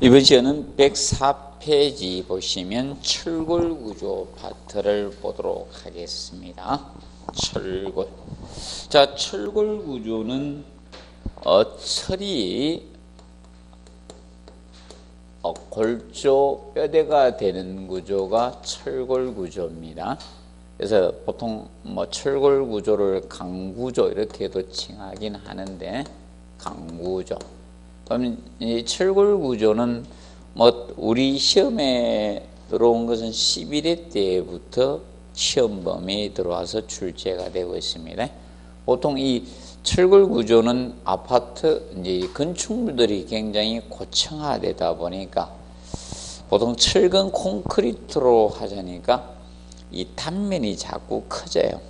이번 시간은 104페이지 보시면 철골구조 파트를 보도록 하겠습니다. 철골. 자, 철골구조는 철이 골조 뼈대가 되는 구조가 철골구조입니다. 그래서 보통 철골구조를 강구조 이렇게도 칭하긴 하는데, 강구조. 그럼 이 철골구조는 우리 시험에 들어온 것은 11회 때부터 시험 범위에 들어와서 출제가 되고 있습니다. 보통 이 철골구조는 아파트 이제 건축물들이 굉장히 고층화되다 보니까 보통 철근 콘크리트로 하자니까 이 단면이 자꾸 커져요.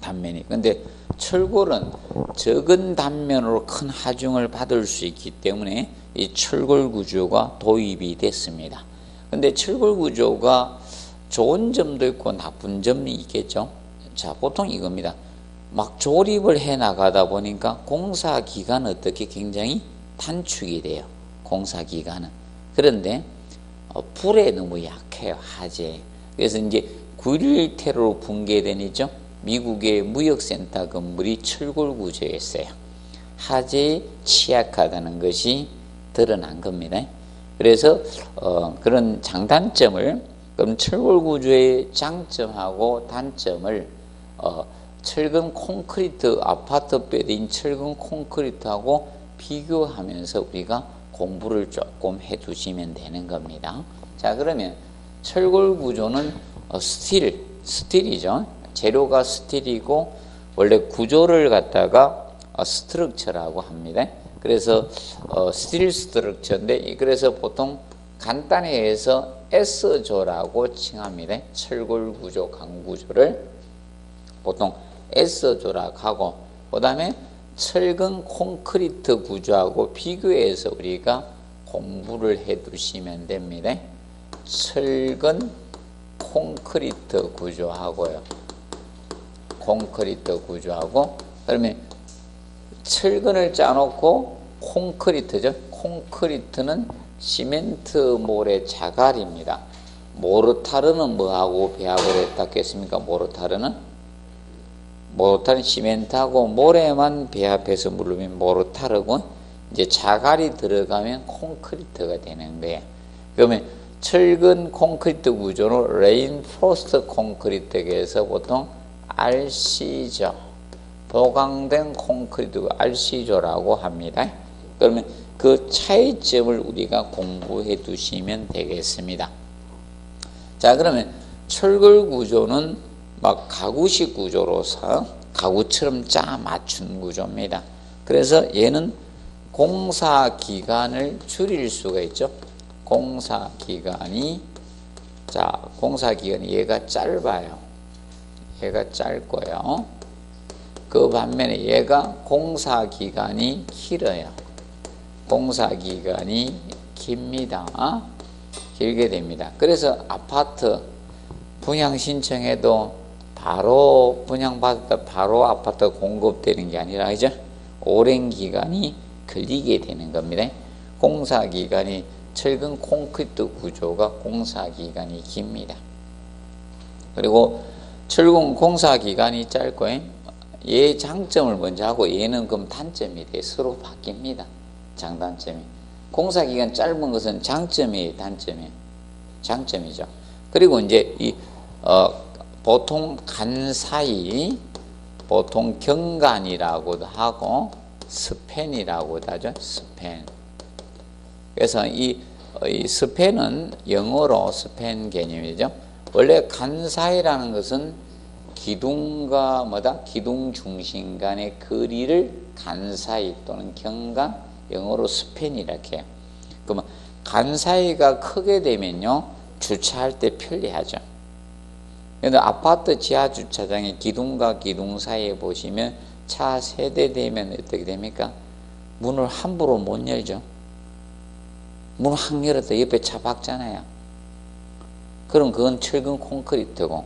단면이. 근데 철골은 적은 단면으로 큰 하중을 받을 수 있기 때문에 이 철골 구조가 도입이 됐습니다. 근데 철골 구조가 좋은 점도 있고 나쁜 점이 있겠죠. 자, 보통 이겁니다. 막 조립을 해 나가다 보니까 공사 기간은 어떻게 굉장히 단축이 돼요. 공사 기간은. 그런데 불에 너무 약해요. 화재. 그래서 이제 9.11 테러로 붕괴되죠. 미국의 무역센터 건물이 철골 구조였어요. 화재에 취약하다는 것이 드러난 겁니다. 그래서 그런 장단점을, 그럼 철골 구조의 장점하고 단점을 철근 콘크리트, 아파트 뼈대인 철근 콘크리트하고 비교하면서 우리가 공부를 조금 해두시면 되는 겁니다. 자, 그러면 철골 구조는 스틸이죠. 재료가 스틸이고 원래 구조를 갖다가 스트럭처라고 합니다. 그래서 스틸 스트럭처인데, 그래서 보통 간단히 해서 S조라고 칭합니다. 철골 구조, 강구조를 보통 S조라고 하고, 그 다음에 철근 콘크리트 구조하고 비교해서 우리가 공부를 해 두시면 됩니다. 철근 콘크리트 구조하고요. 콘크리트 구조하고, 그러면 철근을 짜놓고 콘크리트죠. 콘크리트는 시멘트 몰의 자갈입니다. 모르타르는 뭐하고 배합을 했다겠습니까? 모르타르는 시멘트하고 모래만 배합해서 물르면 모르타르고, 이제 자갈이 들어가면 콘크리트가 되는 거예요. 그러면 철근 콘크리트 구조는 레인포스트 콘크리트에서 보통 RC조, 보강된 콘크리트 RC조라고 합니다. 그러면 그 차이점을 우리가 공부해 두시면 되겠습니다. 자, 그러면 철골 구조는 막 가구식 구조로서 가구처럼 짜 맞춘 구조입니다. 그래서 얘는 공사 기간을 줄일 수가 있죠. 공사 기간이 얘가 짧아요. 얘가 짧고요. 그 반면에 얘가 공사 기간이 길어요. 공사 기간이 깁니다. 길게 됩니다. 그래서 아파트 분양 신청해도 바로 분양받았다 바로 아파트 공급되는 게 아니라 이제 오랜 기간이 걸리게 되는 겁니다. 공사 기간이 철근 콘크리트 구조가 공사 기간이 깁니다. 그리고 철근 공사 기간이 짧고, 얘 장점을 먼저 하고 얘는 그럼 단점이 돼 서로 바뀝니다. 장단점이. 공사 기간 짧은 것은 장점이에요, 단점이에요? 장점이죠. 그리고 이제 보통 간 사이, 보통 경간이라고도 하고 스팬이라고도 하죠. 스팬. 그래서 이 스팬은 영어로 스팬 개념이죠. 원래 간 사이라는 것은 기둥과 기둥 중심 간의 거리를 간 사이 또는 경간, 영어로 스팬이라고 해요. 그러면 간 사이가 크게 되면요, 주차할 때 편리하죠. 그런데 아파트 지하 주차장에 기둥과 기둥 사이에 보시면 차 세대 되면 어떻게 됩니까? 문을 함부로 못 열죠. 문 확 열었다 옆에 차 박잖아요. 그럼 그건 철근 콘크리트고,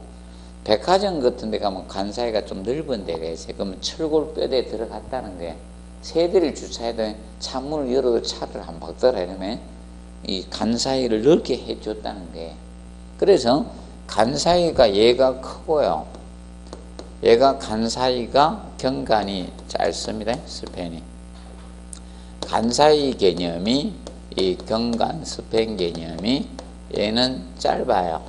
백화점 같은 데 가면 간 사이가 좀 넓은 데가 있어요. 그러면 철골 뼈대에 들어갔다는 거예요. 세대를 주차해도 창문을 열어도 차를 안 박더라 이러면 이 간 사이를 넓게 해줬다는 거예요. 그래서 간 사이가 얘가 크고요. 얘가 간 사이가 경간이 짧습니다. 스팬이. 간 사이 개념이 이 경간 스팬 개념이 얘는 짧아요.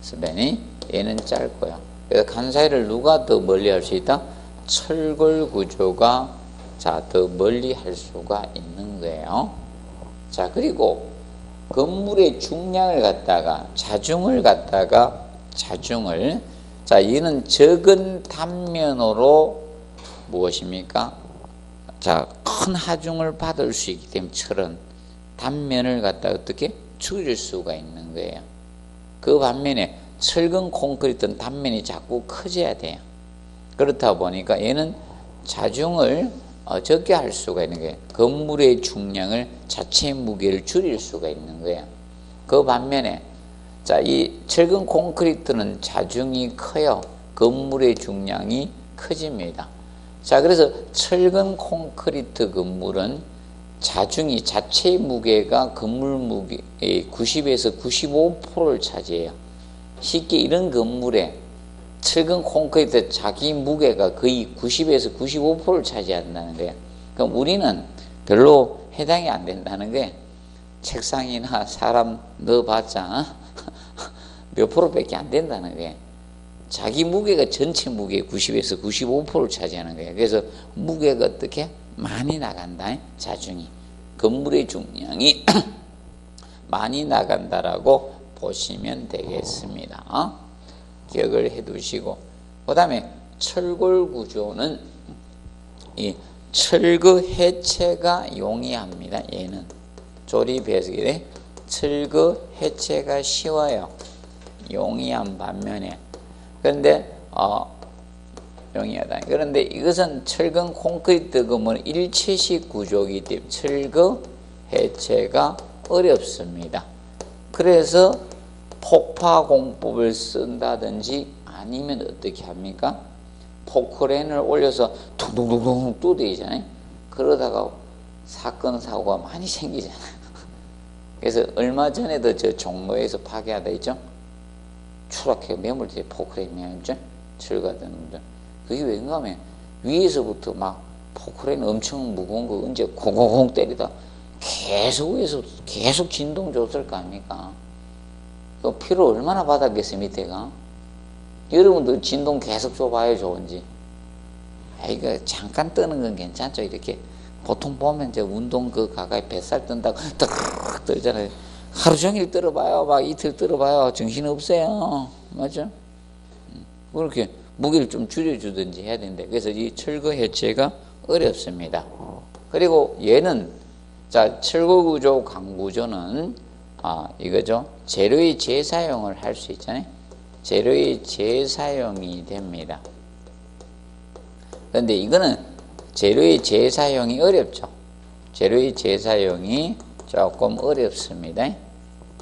스팬이 얘는 짧고요. 그래서 간 사이를 누가 더 멀리 할 수 있다? 철골 구조가 더 멀리 할 수가 있는 거예요. 자, 그리고 건물의 중량을 갖다가 자중을 자, 얘는 적은 단면으로 무엇입니까? 자, 큰 하중을 받을 수 있기 때문에 철은 단면을 갖다가 어떻게 줄일 수가 있는 거예요. 그 반면에 철근 콘크리트는 단면이 자꾸 커져야 돼요. 그렇다 보니까 얘는 자중을 적게 할 수가 있는 거예요. 건물의 중량을 자체의 무게를 줄일 수가 있는 거예요. 그 반면에 자, 이 철근 콘크리트는 자중이 커요. 건물의 중량이 커집니다. 자, 그래서 철근 콘크리트 건물은 자중이 자체의 무게가 건물 무게의 90에서 95%를 차지해요. 쉽게 이런 건물에 철근 콘크리트 자기 무게가 거의 90에서 95%를 차지한다는 거예요. 그럼 우리는 별로 해당이 안 된다는 거예요. 책상이나 사람 넣어봤자 몇 프로밖에 안 된다는 거예요. 자기 무게가 전체 무게의 90에서 95%를 차지하는 거예요. 그래서 무게가 어떻게 많이 나간다. 자중이 건물의 중량이 많이 나간다라고 보시면 되겠습니다. 기억을 해 두시고, 그 다음에 철골 구조는 이 철거 해체가 용이합니다. 얘는 조립해서 철거 해체가 쉬워요. 용이한 반면에 그런데 용이하다. 그런데 이것은 철근 콘크리트 건물은 일체식 구조이기 때문에 철거 해체가 어렵습니다. 그래서 폭파 공법을 쓴다든지 아니면 어떻게 합니까? 포크레인을 올려서 둥둥둥둥 두드리잖아요. 그러다가 사건 사고가 많이 생기잖아요. 그래서 얼마 전에도 저 종로에서 파괴하다 있죠. 추락해 매몰돼 포크레인이 있죠. 철거하던 놈들. 그게 왠가 하면 위에서부터 막 포크레인 엄청 무거운 거 언제 콩콩콩 때리다 계속 위에서 계속 진동 줬을 거 아닙니까? 그 피로 얼마나 받았겠어요, 밑에가? 여러분도 진동 계속 줘봐요, 좋은지. 이거 잠깐 뜨는 건 괜찮죠, 이렇게. 보통 보면 이제 운동 그 가까이 뱃살 뜬다고 딱 떨잖아요. 하루 종일 떨어봐요, 막 이틀 떨어봐요. 정신 없어요. 맞죠? 그렇게 무게를 좀 줄여주든지 해야 되는데, 그래서 이 철거 해체가 어렵습니다. 그리고 얘는, 자, 철거 구조, 강 구조는, 이거죠. 재료의 재사용을 할 수 있잖아요. 재료의 재사용이 됩니다. 그런데 이거는 재료의 재사용이 어렵죠. 재료의 재사용이 조금 어렵습니다.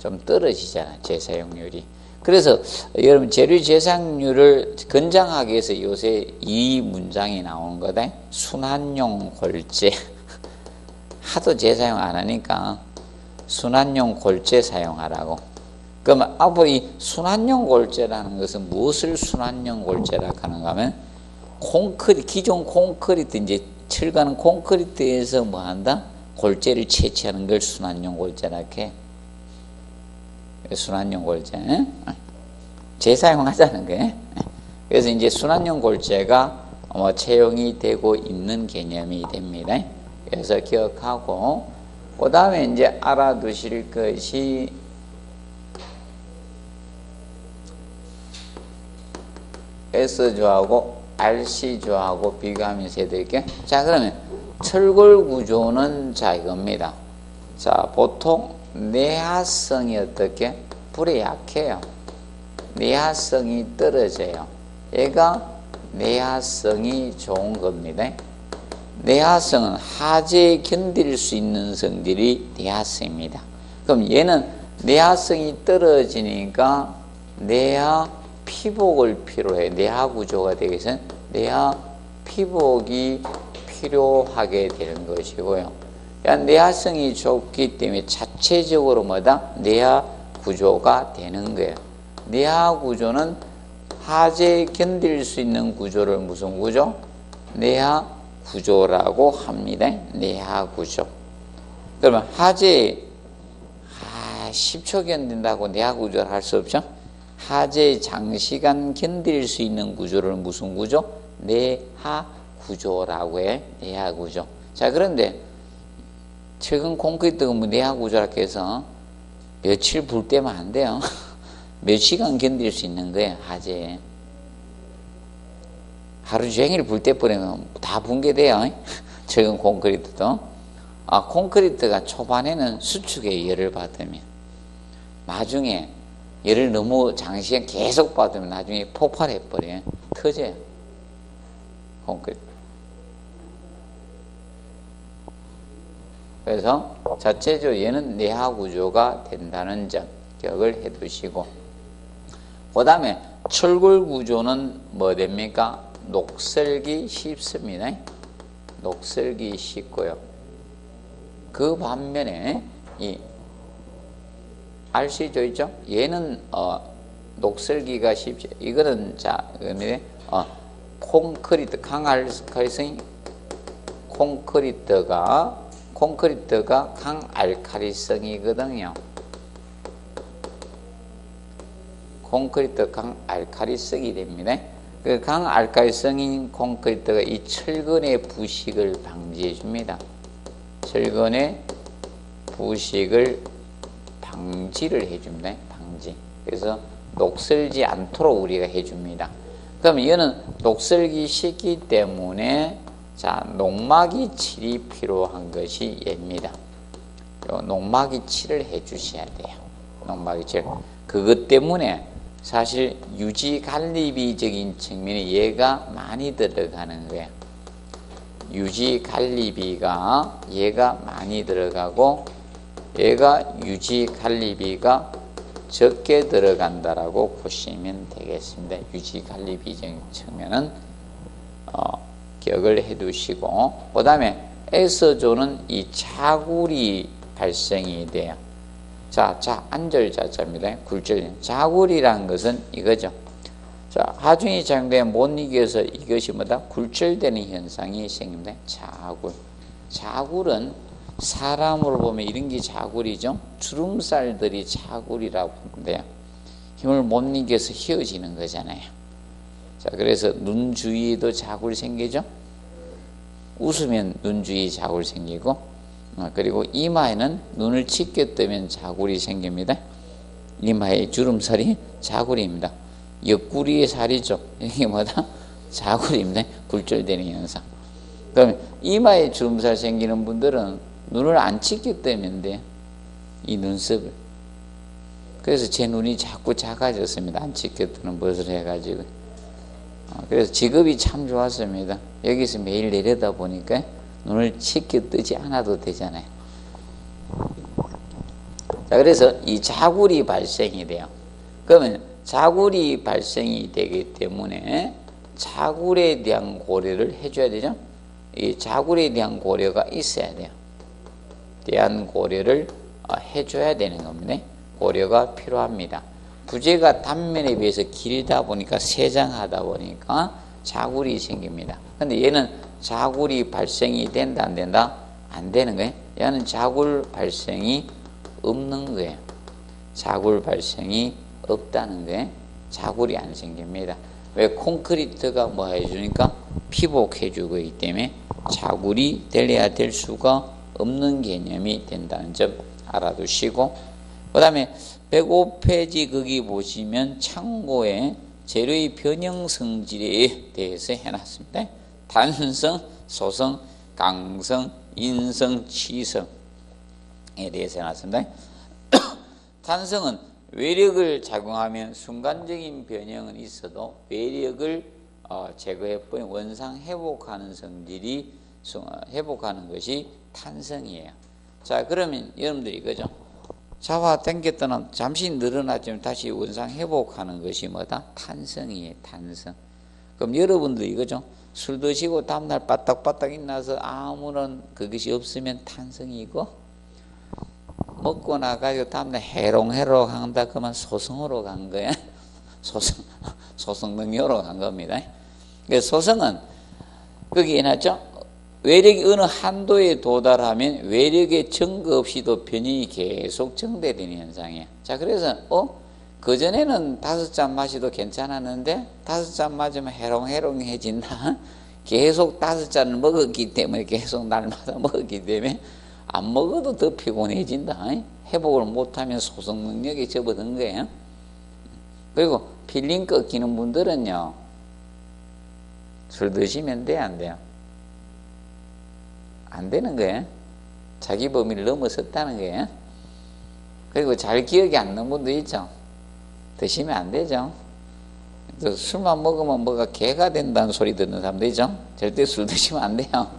좀 떨어지잖아요, 재사용률이. 그래서 여러분 재료 재사용률을 건장하기 위해서 요새 이 문장이 나온 거다. 순환용 골재. 하도 재사용 안 하니까 순환용 골재 사용하라고. 그러면 앞으로 이 순환용 골재라는 것은 무엇을 순환용 골재라고 하는가 하면 기존 콘크리트, 이제 철가는 콘크리트에서 뭐 한다? 골재를 채취하는 걸 순환용 골재라고 해. 순환용 골재. 재사용하자는 거예요. 그래서 이제 순환용 골재가 채용이 되고 있는 개념이 됩니다. 그래서 기억하고, 그 다음에 이제 알아두실 것이 S조하고 RC조하고 비교하면서 해드릴게요. 자, 그러면 철골 구조는 자, 이겁니다. 자, 보통 내화성이 어떻게? 불에 약해요. 내화성이 떨어져요. 얘가 내화성이 좋은 겁니다. 내화성은 하재에 견딜 수 있는 성질이 내화성입니다. 그럼 얘는 내화성이 떨어지니까 내화 피복을 필요해. 내화 구조가 되기 위해서는 내화 피복이 필요하게 되는 것이고요. 내화성이 좋기 때문에 자체적으로 뭐다? 내화 구조가 되는 거예요. 내화 구조는 하재 견딜 수 있는 구조를 무슨 구조? 내화 구조라고 합니다. 내화 구조. 그러면 하재 10초 견딘다고 내화 구조를 할 수 없죠? 하재 장시간 견딜 수 있는 구조를 무슨 구조? 내화 구조라고 해. 내화 구조. 자, 그런데 최근 콘크리트가 뭐 내화 구조라고 해서 며칠 불 때면 안 돼요. 몇 시간 견딜 수 있는 거예요, 하재. 하루 종일 불 때버리면 다 붕괴돼요. 최근 콘크리트도. 콘크리트가 초반에는 수축에 열을 받으면, 나중에 열을 너무 장시간 계속 받으면 나중에 폭발해버려요. 터져요. 콘크리트. 그래서 자체적으로 얘는 내화 구조가 된다는 점 기억을 해 두시고, 그 다음에 철골 구조는 뭐 됩니까? 녹슬기 쉽습니다. 녹슬기 쉽고요. 그 반면에 알 수 있죠? 얘는 녹슬기가 쉽죠. 이거는 콘크리트 강알칼리성 콘크리트가 강알칼리성이거든요. 콘크리트 강알칼리성이 됩니다. 그 강알칼리성인 콘크리트가 이 철근의 부식을 방지해 줍니다. 철근의 부식을 방지를 해줍니다. 방지. 그래서 녹슬지 않도록 우리가 해줍니다. 그럼 얘는 녹슬기 쉽기 때문에 녹막이 칠이 필요한 것이 얘입니다. 녹막이 칠을 해주셔야 돼요. 녹막이 칠. 그것 때문에 사실 유지 관리비적인 측면에 얘가 많이 들어가는 거예요. 유지 관리비가 얘가 많이 들어가고, 얘가 유지 관리비가 적게 들어간다라고 보시면 되겠습니다. 유지 관리비적인 측면은 기억을 해 두시고, 그 다음에 S조는 이 자굴이 발생이 돼요. 안절자자입니다. 굴절. 자굴이라는 것은 이거죠. 하중이 작용되면 못 이겨서 이것이 뭐다? 굴절되는 현상이 생깁니다. 자굴은 사람으로 보면 이런 게 자굴이죠. 주름살들이 자굴이라고 하는데요. 힘을 못 이겨서 휘어지는 거잖아요. 그래서 눈 주위에도 자굴 생기죠. 웃으면 눈 주위에 자굴 생기고, 그리고 이마에는 눈을 찢게 뜨면 자굴이 생깁니다. 이마에 주름살이 자굴입니다. 옆구리의 살이죠. 이게 뭐다? 자굴입니다. 굴절되는 현상. 그러면 이마에 주름살 생기는 분들은 눈을 안 찢게 뜨면 돼. 이 눈썹을. 그래서 제 눈이 자꾸 작아졌습니다. 안 찢게 뜨는 것을 해가지고. 그래서 직업이 참 좋았습니다. 여기서 매일 내려다 보니까 눈을 찢게 뜨지 않아도 되잖아요. 그래서 이 자굴이 발생이 돼요. 그러면 자굴이 발생이 되기 때문에 자굴에 대한 고려를 해줘야 되죠. 이 자굴에 대한 고려가 있어야 돼요. 대한 고려를 해줘야 되는 겁니다. 고려가 필요합니다. 부재가 단면에 비해서 길다 보니까 세장하다 보니까 자굴이 생깁니다. 근데 얘는 자굴이 발생이 된다 안 된다? 안 되는 거예요. 얘는 자굴 발생이 없는 거예요. 자굴 발생이 없다는 거예요. 자굴이 안 생깁니다. 왜? 콘크리트가 뭐 해주니까 피복해 주고 있기 때문에 자굴이 될래야 될 수가 없는 개념이 된다는 점 알아두시고, 그 다음에 105페이지 거기 보시면 참고에 재료의 변형 성질에 대해서 해놨습니다. 단성, 소성, 강성, 인성, 치성에 대해서 해놨습니다. 단성은 외력을 작용하면 순간적인 변형은 있어도 외력을 제거해버린 원상 회복하는 성질이 회복하는 것이 탄성이에요. 자, 그러면 여러분들이 이거죠. 잡아 당겼더니 잠시 늘어났지만 다시 원상 회복하는 것이 뭐다? 탄성이에요. 탄성. 그럼 여러분들 이거죠. 술 드시고 다음날 빠딱빠딱 일어나서 아무런 그것이 없으면 탄성이고, 먹고 나가지고 다음날 해롱해롱 한다 그러면 소성으로 간 거야. 소성능력으로 간 겁니다. 그래서 소성은 거기에 해놨죠. 외력이 어느 한도에 도달하면 외력의 증거 없이도 변형이 계속 정대되는 현상이에요. 자, 그래서 그전에는 5잔 마셔도 괜찮았는데 5잔 맞으면 해롱해롱해진다. 계속 5잔을 먹었기 때문에, 계속 날마다 먹었기 때문에 안 먹어도 더 피곤해진다. 회복을 못하면 소성 능력이 접어든 거예요. 그리고 필링 꺾이는 분들은요, 술 드시면 돼, 안 돼요? 안 되는 거예요. 자기 범위를 넘어섰다는 거예요. 그리고 잘 기억이 안 나는 분도 있죠. 드시면 안 되죠. 술만 먹으면 뭐가 개가 된다는 소리 듣는 사람도 있죠. 절대 술 드시면 안 돼요.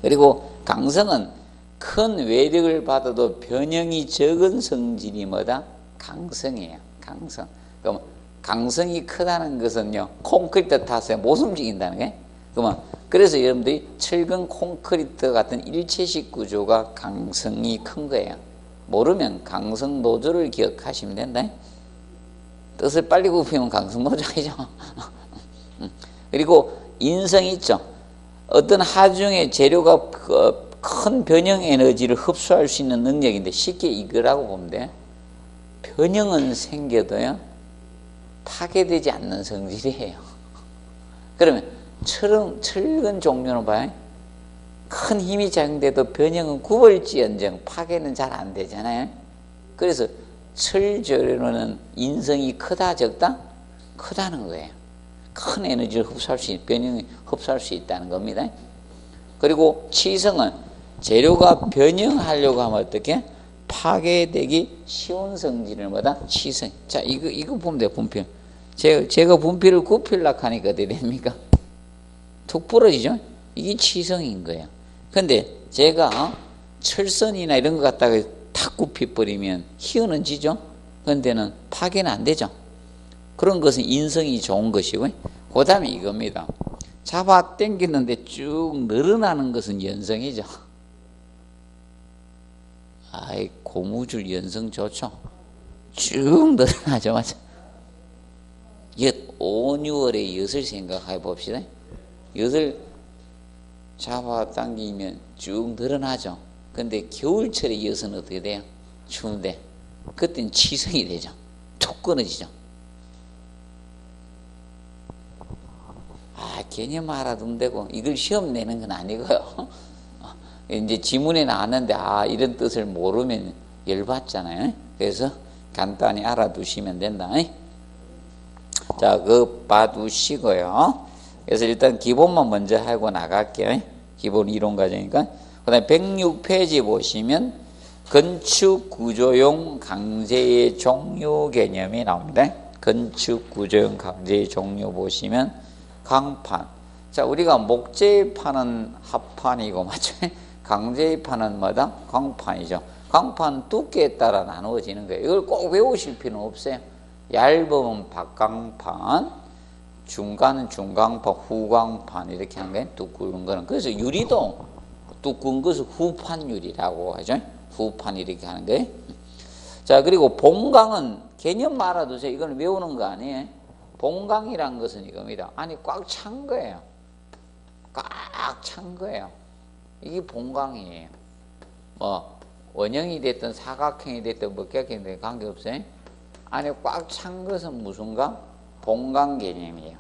그리고 강성은 큰 외력을 받아도 변형이 적은 성질이 뭐다? 강성이에요. 강성. 그럼 강성이 크다는 것은요, 콘크리트 타서 못 움직인다는 거예요. 그러면 그래서 여러분들이 철근 콘크리트 같은 일체식 구조가 강성이 큰 거예요. 모르면 강성 노조를 기억하시면 된다. 뜻을 빨리 굽히면 강성 노조이죠. 그리고 인성이 있죠. 어떤 하중의 재료가 큰 변형 에너지를 흡수할 수 있는 능력인데, 쉽게 이거라고 보면 돼. 변형은 생겨도요, 파괴되지 않는 성질이에요. 그러면 철근 종류는 봐요. 큰 힘이 작용돼도 변형은 구벌지언정 파괴는 잘 안 되잖아요. 그래서 철 재료는 인성이 크다 적다? 크다는 거예요. 큰 에너지를 흡수할 수 있는, 변형이 흡수할 수 있다는 겁니다. 그리고 치성은 재료가 변형하려고 하면 어떻게? 파괴되기 쉬운 성질을 뭐다? 치성. 자, 이거 보면 돼요, 분필. 제가 분필을 굽히려고 하니까 어떻게 됩니까? 툭 부러지죠? 이게 치성인 거예요. 근데 제가 철선이나 이런 거 갖다가 탁 굽혀버리면 희어는 지죠? 근데는 파괴는 안 되죠? 그런 것은 인성이 좋은 것이고, 그 다음에 이겁니다. 잡아 당기는데 쭉 늘어나는 것은 연성이죠. 아이, 고무줄 연성 좋죠? 쭉 늘어나죠, 맞죠? 엿, 5, 6월의 엿을 생각해 봅시다. 엿을 잡아 당기면 쭉 늘어나죠. 근데 겨울철에 엿은 어떻게 돼요? 추운데. 그때는 치성이 되죠. 툭 끊어지죠. 개념 알아두면 되고, 이걸 시험 내는 건 아니고요. 이제 지문에 나왔는데, 이런 뜻을 모르면 열받잖아요. 그래서 간단히 알아두시면 된다. 자, 그거 봐두시고요. 그래서 일단 기본만 먼저 하고 나갈게요. 기본 이론 과정이니까. 그 다음에 106페이지 보시면 건축 구조용 강제의 종류 개념이 나옵니다. 건축 구조용 강제의 종류 보시면 강판. 자, 우리가 목재에 파는 합판이고, 맞죠? 강제에 파는 뭐다? 강판이죠. 강판 두께에 따라 나누어지는 거예요. 이걸 꼭 외우실 필요는 없어요. 얇으면 박강판, 중간은 중강판, 후강판 이렇게 하는 거예요. 두꺼운 거는. 그래서 유리도 두꺼운 것을 후판유리라고 하죠. 후판 이렇게 하는 거예요. 자, 그리고 봉강은 개념 알아두세요. 이건 외우는 거 아니에요. 봉강이란 것은 이겁니다. 아니, 꽉 찬 거예요. 꽉 찬 거예요. 이게 봉강이에요. 뭐 원형이 됐든 사각형이 됐든 먹각형이 됐든 관계없어요. 안에 꽉 찬 것은 무슨 강? 봉강 개념이에요.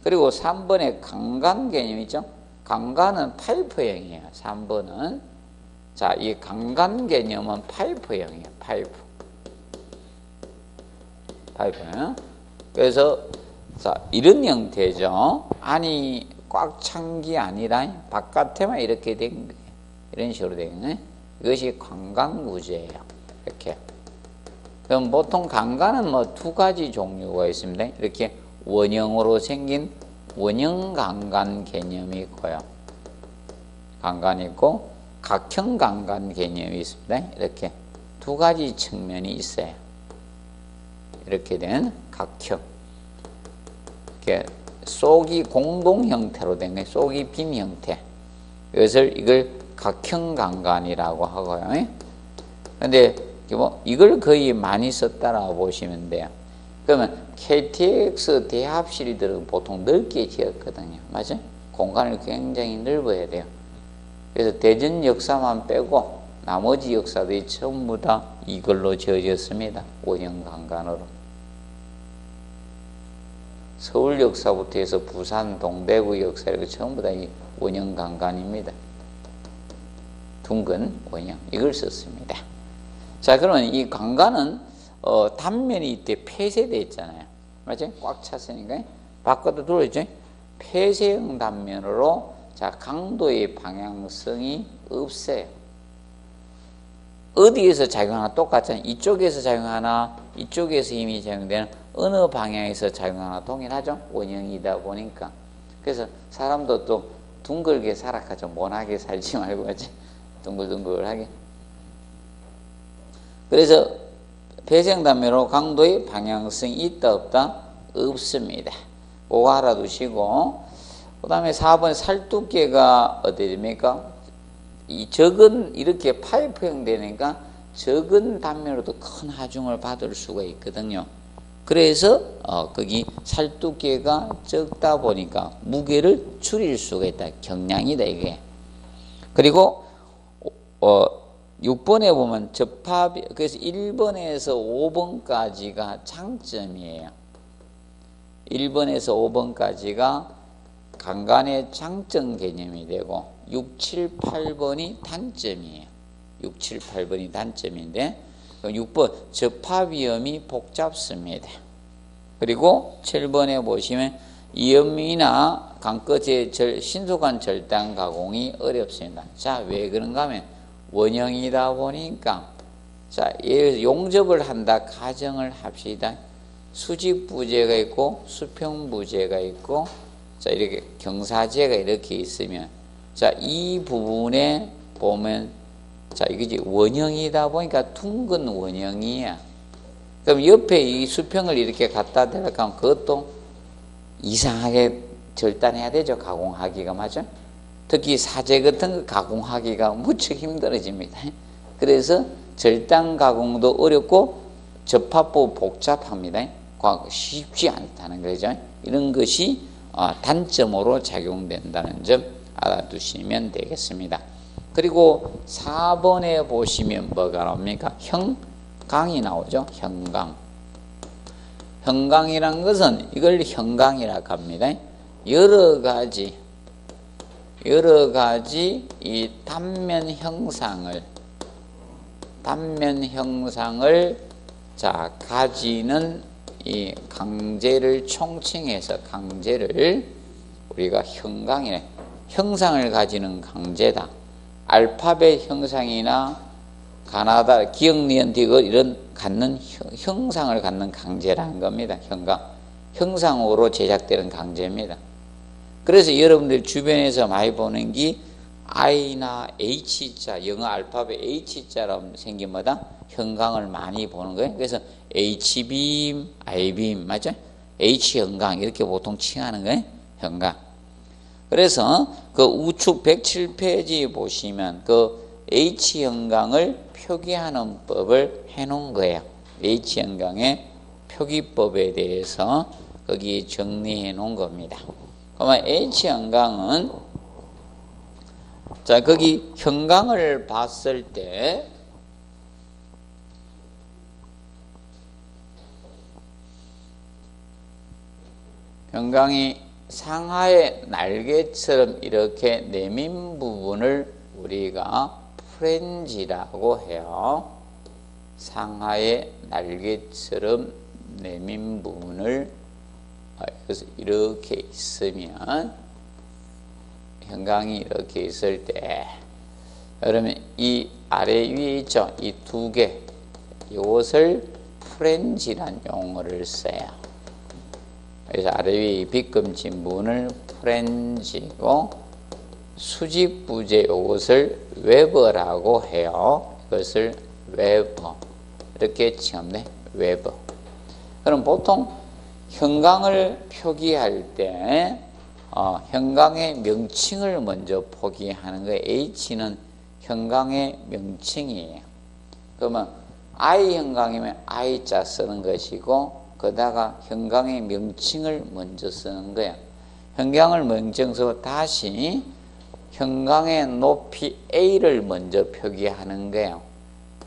그리고 3번에 강간 개념이죠. 강간은 파이프형이에요. 3번은. 자, 이 강간 개념은 파이프형이에요. 파이프. 그래서 자, 이런 형태죠. 안이 꽉 찬 게 아니라 바깥에만 이렇게 된 거예요. 이런 식으로 된 거예요. 이것이 강간 구조예요. 이렇게. 그럼 보통 강간은 뭐 두 가지 종류가 있습니다. 이렇게 원형으로 생긴 원형 강간 개념이 있고요. 강간이 있고 각형 강간 개념이 있습니다. 이렇게 두 가지 측면이 있어요. 이렇게 된 각형. 이렇게 속이 공동 형태로 된 거예요. 속이 빈 형태. 이걸 각형 강간이라고 하고요. 근데 뭐 이걸 거의 많이 썼다라고 보시면 돼요. 그러면 KTX 대합실들은 보통 넓게 지었거든요. 맞아요? 공간을 굉장히 넓어야 돼요. 그래서 대전 역사만 빼고 나머지 역사들이 전부 다 이걸로 지어졌습니다. 원형 강간으로. 서울 역사부터 해서 부산, 동대구 역사 이렇게 전부 다 이 원형 강간입니다. 둥근 원형 이걸 썼습니다. 자, 그러면 이 강간은 단면이 이때 폐쇄되어 있잖아요. 맞죠? 꽉 찼으니까 바꿔도 돌려있죠. 폐쇄형 단면으로 자 강도의 방향성이 없어요. 어디에서 작용하나 똑같잖아요. 이쪽에서 작용하나 이쪽에서 힘이 작용되는 어느 방향에서 작용하나 동일하죠. 원형이다 보니까. 그래서 사람도 또 둥글게 살아가죠. 모나게 살지 말고 맞지? 둥글둥글하게. 그래서 폐쇄형 단면으로 강도의 방향성이 있다 없다? 없습니다. 그거 알아두시고 그 다음에 4번 살두께가 어떻게 됩니까? 이 적은 이렇게 파이프형 되니까 적은 단면으로도 큰 하중을 받을 수가 있거든요. 그래서 거기 살두께가 적다 보니까 무게를 줄일 수가 있다. 경량이다 이게. 그리고 6번에 보면 접합, 그래서 1번에서 5번까지가 장점이에요. 1번에서 5번까지가 강간의 장점 개념이 되고 6, 7, 8번이 단점이에요. 6, 7, 8번이 단점인데 6번 접합 위험이 복잡습니다. 그리고 7번에 보시면 이염이나 강끝의 신속한 절단 가공이 어렵습니다. 자, 왜 그런가 하면 원형이다 보니까 자, 용접을 한다 가정을 합시다. 수직 부재가 있고 수평 부재가 있고 자, 이렇게 경사재가 이렇게 있으면 자, 이 부분에 보면 자, 이게 원형이다 보니까 둥근 원형이야. 그럼 옆에 이 수평을 이렇게 갖다 대라면 그것도 이상하게 절단해야 되죠. 가공하기가 맞죠? 특히 사제 같은 거 가공하기가 무척 힘들어집니다. 그래서 절단 가공도 어렵고 접합도 복잡합니다. 쉽지 않다는 거죠. 이런 것이 단점으로 작용된다는 점 알아두시면 되겠습니다. 그리고 4번에 보시면 뭐가 나옵니까? 형강이 나오죠. 형강. 형강이란 것은 이걸 형강이라고 합니다. 여러 가지 이 단면 형상을 자 가지는 이 강제를 총칭해서 강제를 우리가 형강이네. 형상을 가지는 강제다. 알파벳 형상이나 가나다, 기억니언티그 이런 갖는 형상을 갖는 강제라는 겁니다. 형상으로 제작되는 강제입니다. 그래서 여러분들 주변에서 많이 보는 게 I나 H자, 영어 알파벳 H자로 생긴 뭐다? 형광을 많이 보는 거예요. 그래서 H빔, I빔, 맞죠? H형광 이렇게 보통 칭하는 거예요. 형광. 그래서 그 우측 107페이지 보시면 그 H형광을 표기하는 법을 해놓은 거예요. H형광의 표기법에 대해서 거기 정리해 놓은 겁니다. 그러면 H형광은 자 거기 형광을 봤을 때 형광이 상하의 날개처럼 이렇게 내민 부분을 우리가 프렌지라고 해요. 상하의 날개처럼 내민 부분을 그래서 이렇게 있으면 형광이 이렇게 있을 때 그러면 이 아래 위에 있죠. 이 두 개 이것을 프렌지란 용어를 써요. 그래서 아래 위에 이 빗금진 부분을 프렌지고 수직 부재 이것을 웨버라고 해요. 이것을 웨버 이렇게 칭하면 돼. 웨버. 그럼 보통 현강을 표기할 때 현강의 명칭을 먼저 표기하는 거예요. H는 현강의 명칭이에요. 그러면 I 현강이면 I자 쓰는 것이고 거다가 현강의 명칭을 먼저 쓰는 거예요. 현강을 먼저 써서 다시 현강의 높이 A를 먼저 표기하는 거예요.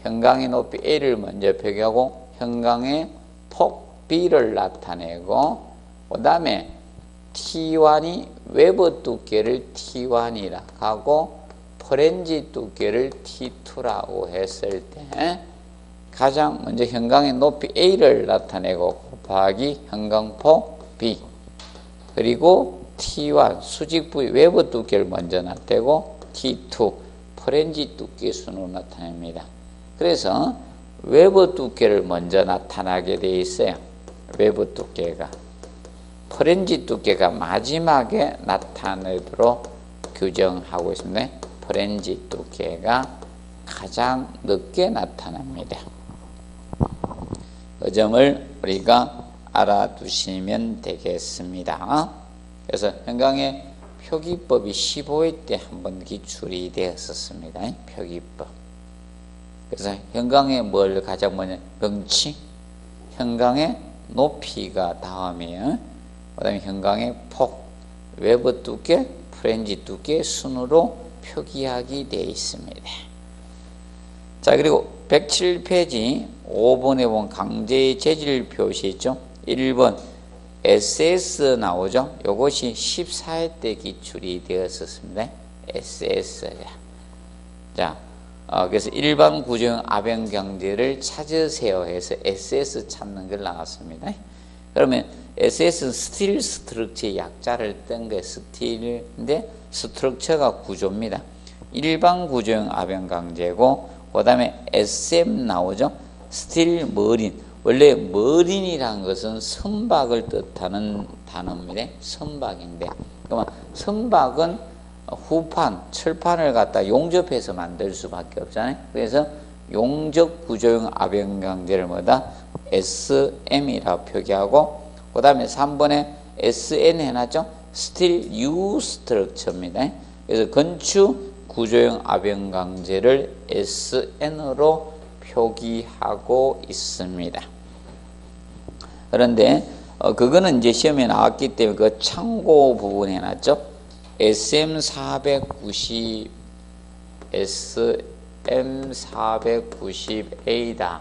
현강의 높이 A를 먼저 표기하고 현강의 폭 B를 나타내고 그 다음에 T1이 외부 두께를 T1이라 하고 프렌지 두께를 T2라고 했을 때 가장 먼저 현강의 높이 A를 나타내고 곱하기 현강폭 B 그리고 T1 수직 부위 외부 두께를 먼저 나타내고 T2 프렌지 두께 순으로 나타냅니다. 그래서 외부 두께를 먼저 나타나게 돼 있어요. 외부 두께가 프렌지 두께가 마지막에 나타내도록 규정하고 있습니다. 프렌지 두께가 가장 늦게 나타납니다. 그 점을 우리가 알아두시면 되겠습니다. 그래서 현강의 표기법이 15회 때 한번 기출이 되었었습니다. 표기법. 그래서 현강의 뭘 가장 먼저 명칭, 현강의 높이가 다음이에요. 그 다음에 현강의 폭, 외부 두께, 프렌지 두께 순으로 표기하게 되어 있습니다. 자, 그리고 107페이지 5번에 보면 강제의 재질 표시 있죠. 1번 SS 나오죠. 이것이 14회 때 기출이 되었었습니다. SS. 자, 그래서 일반 구조형 압연 강제를 찾으세요 해서 SS 찾는 걸 나왔습니다. 그러면 SS는 스틸 스트럭처의 약자를 뜬 게 스틸인데 스트럭처가 구조입니다. 일반 구조형 압연 강제고 그 다음에 SM 나오죠. 스틸 머린. 원래 머린이라는 것은 선박을 뜻하는 단어입니다. 선박인데 그러면 선박은 후판, 철판을 갖다 용접해서 만들 수밖에 없잖아요. 그래서 용접 구조형 압연 강제를 뭐다? SM이라 표기하고 그 다음에 3번에 SN 해놨죠. 스틸 U 스트럭처입니다. 그래서 건축 구조형 압연 강제를 SN으로 표기하고 있습니다. 그런데 그거는 이제 시험에 나왔기 때문에 그 참고 부분 해놨죠. SM490 SM490A다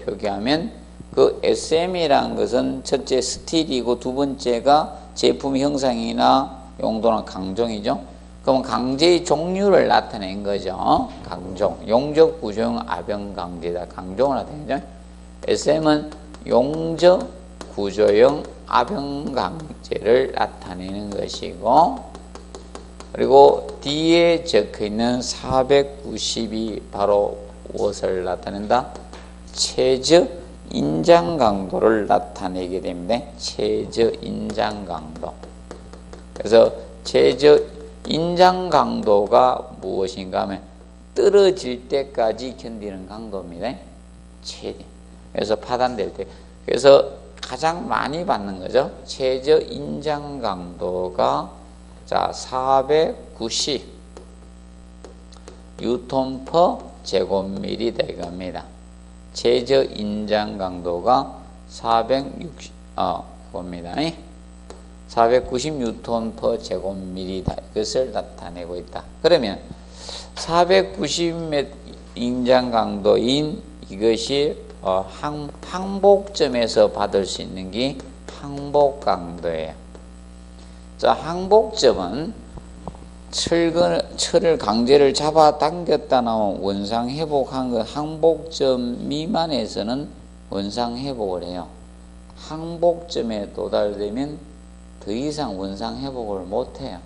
표기하면 그 SM이라는 것은 첫째 스틸이고 두 번째가 제품 형상이나 용도나 강종이죠. 그럼 강제의 종류를 나타낸 거죠. 강종, 용접 구조형 압연 강제다. 강종을 나타내죠. SM은 용접 구조형 압연 강제를 나타내는 것이고, 그리고 뒤에 적혀있는 490이 바로 무엇을 나타낸다? 최저 인장 강도를 나타내게 됩니다. 최저 인장 강도. 그래서 최저 인장 강도가 무엇인가 하면 떨어질 때까지 견디는 강도입니다. 최대. 그래서 파단될 때. 그래서 가장 많이 받는 거죠. 최저 인장 강도가 자, 490 뉴턴 퍼 제곱미리다 이겁니다. 최저 인장 강도가 490 뉴턴 퍼 제곱미리다. 이것을 나타내고 있다. 그러면 490m 인장 강도인 이것이 항복점에서 받을 수 있는 게 항복 강도예요. 자, 항복점은 철을 강제를 잡아 당겼다 나온 원상 회복한 그 항복점 미만에서는 원상 회복을 해요. 항복점에 도달되면 더 이상 원상 회복을 못 해요.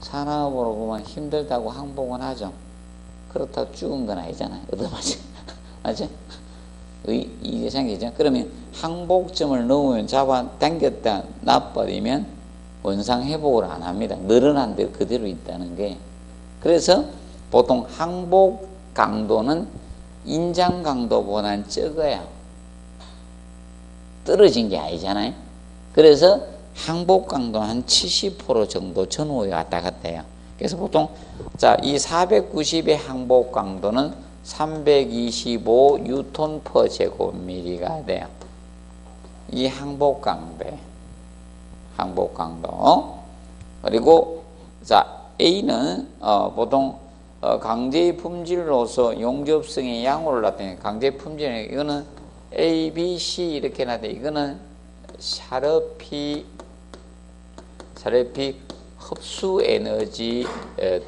산업으로 보면 힘들다고 항복은 하죠. 그렇다고 죽은 건 아니잖아요. 얻어맞아. 맞죠? 이게 생기죠. 그러면 항복점을 넘으면 잡아 당겼다 놔버리면 원상 회복을 안 합니다. 늘어난 대로 그대로 있다는 게. 그래서 보통 항복 강도는 인장 강도보다는 적어요. 떨어진 게 아니잖아요. 그래서 항복 강도는 한 70% 정도 전후에 왔다 갔다 해요. 그래서 보통 자, 이 490의 항복 강도는 325 뉴턴 퍼 제곱미리가 돼요. 이 항복 강도. 그리고 자, A는 보통 강제의 품질로서 용접성의 양으로 나타내는 강제의 품질, 이거는 A, B, C 이렇게 나타내. 이거는 샤르피 흡수 에너지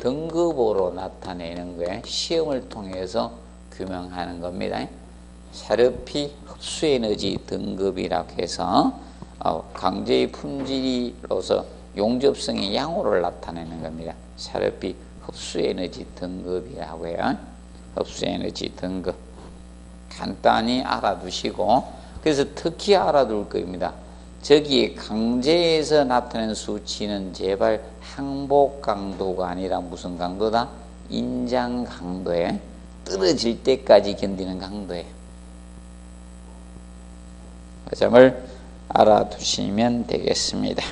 등급으로 나타내는 거예요. 시험을 통해서 규명하는 겁니다. 샤르피 흡수 에너지 등급이라고 해서 강제의 품질로서 용접성의 양으로 나타내는 겁니다. 샤르피 흡수 에너지 등급이라고 해요. 흡수 에너지 등급. 간단히 알아두시고, 그래서 특히 알아둘 겁니다. 저기 강제에서 나타낸 수치는 제발 항복 강도가 아니라 무슨 강도다? 인장 강도에 떨어질 때까지 견디는 강도예요. 그 점을 알아두시면 되겠습니다.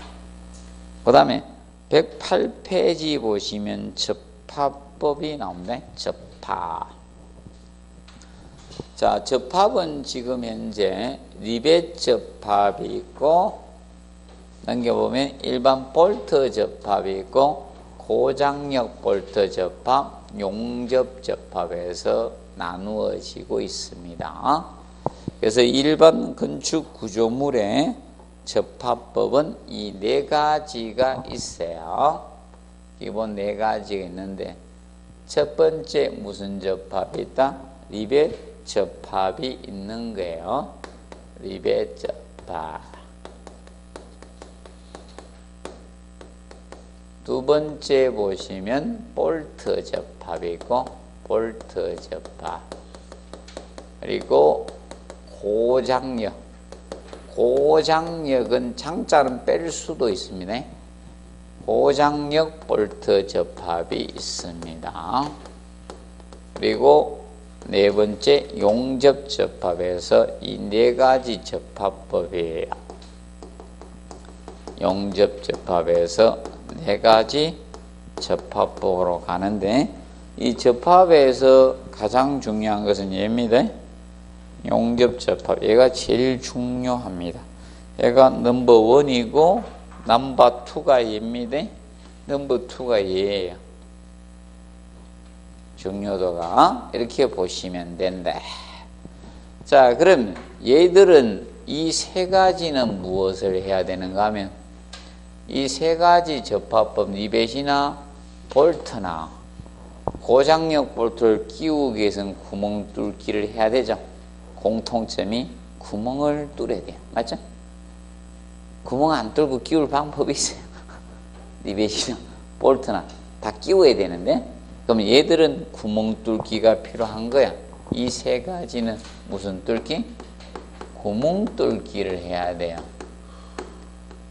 그 다음에 108페이지 보시면 접합법이 나옵니다. 접합. 자, 접합은 지금 현재 리벳 접합이 있고, 넘겨보면 일반 볼트 접합이 있고, 고장력 볼트 접합, 용접 접합에서 나누어지고 있습니다. 그래서 일반 건축 구조물의 접합법은 이 네 가지가 있어요. 기본 네 가지가 있는데, 첫 번째 무슨 접합이 있다? 리벳 접합이 있는 거예요. 리벳 접합. 두 번째 보시면 볼트 접합이 있고, 볼트 접합. 그리고 고장력. 고장력은 장자는 뺄 수도 있습니다. 고장력 볼트 접합이 있습니다. 그리고 네 번째 용접 접합에서 이 네 가지 접합법이에요. 용접 접합에서 네 가지 접합법으로 가는데, 이 접합에서 가장 중요한 것은 얘입니다. 용접 접합. 얘가 제일 중요합니다. 얘가 넘버 1이고 넘버 2가 얘입니다. 넘버 2가 얘예요. 중요도가 이렇게 보시면 된다. 자, 그럼 얘들은 이 세 가지는 무엇을 해야 되는가 하면, 이 세 가지 접합법, 리벳이나 볼트나 고장력 볼트를 끼우기 위해서는 구멍 뚫기를 해야 되죠. 공통점이 구멍을 뚫어야 돼요. 맞죠? 구멍 안 뚫고 끼울 방법이 있어요. 리벳이나 볼트나 다 끼워야 되는데, 그럼 얘들은 구멍 뚫기가 필요한 거야. 이 세 가지는 무슨 뚫기? 구멍 뚫기를 해야 돼요.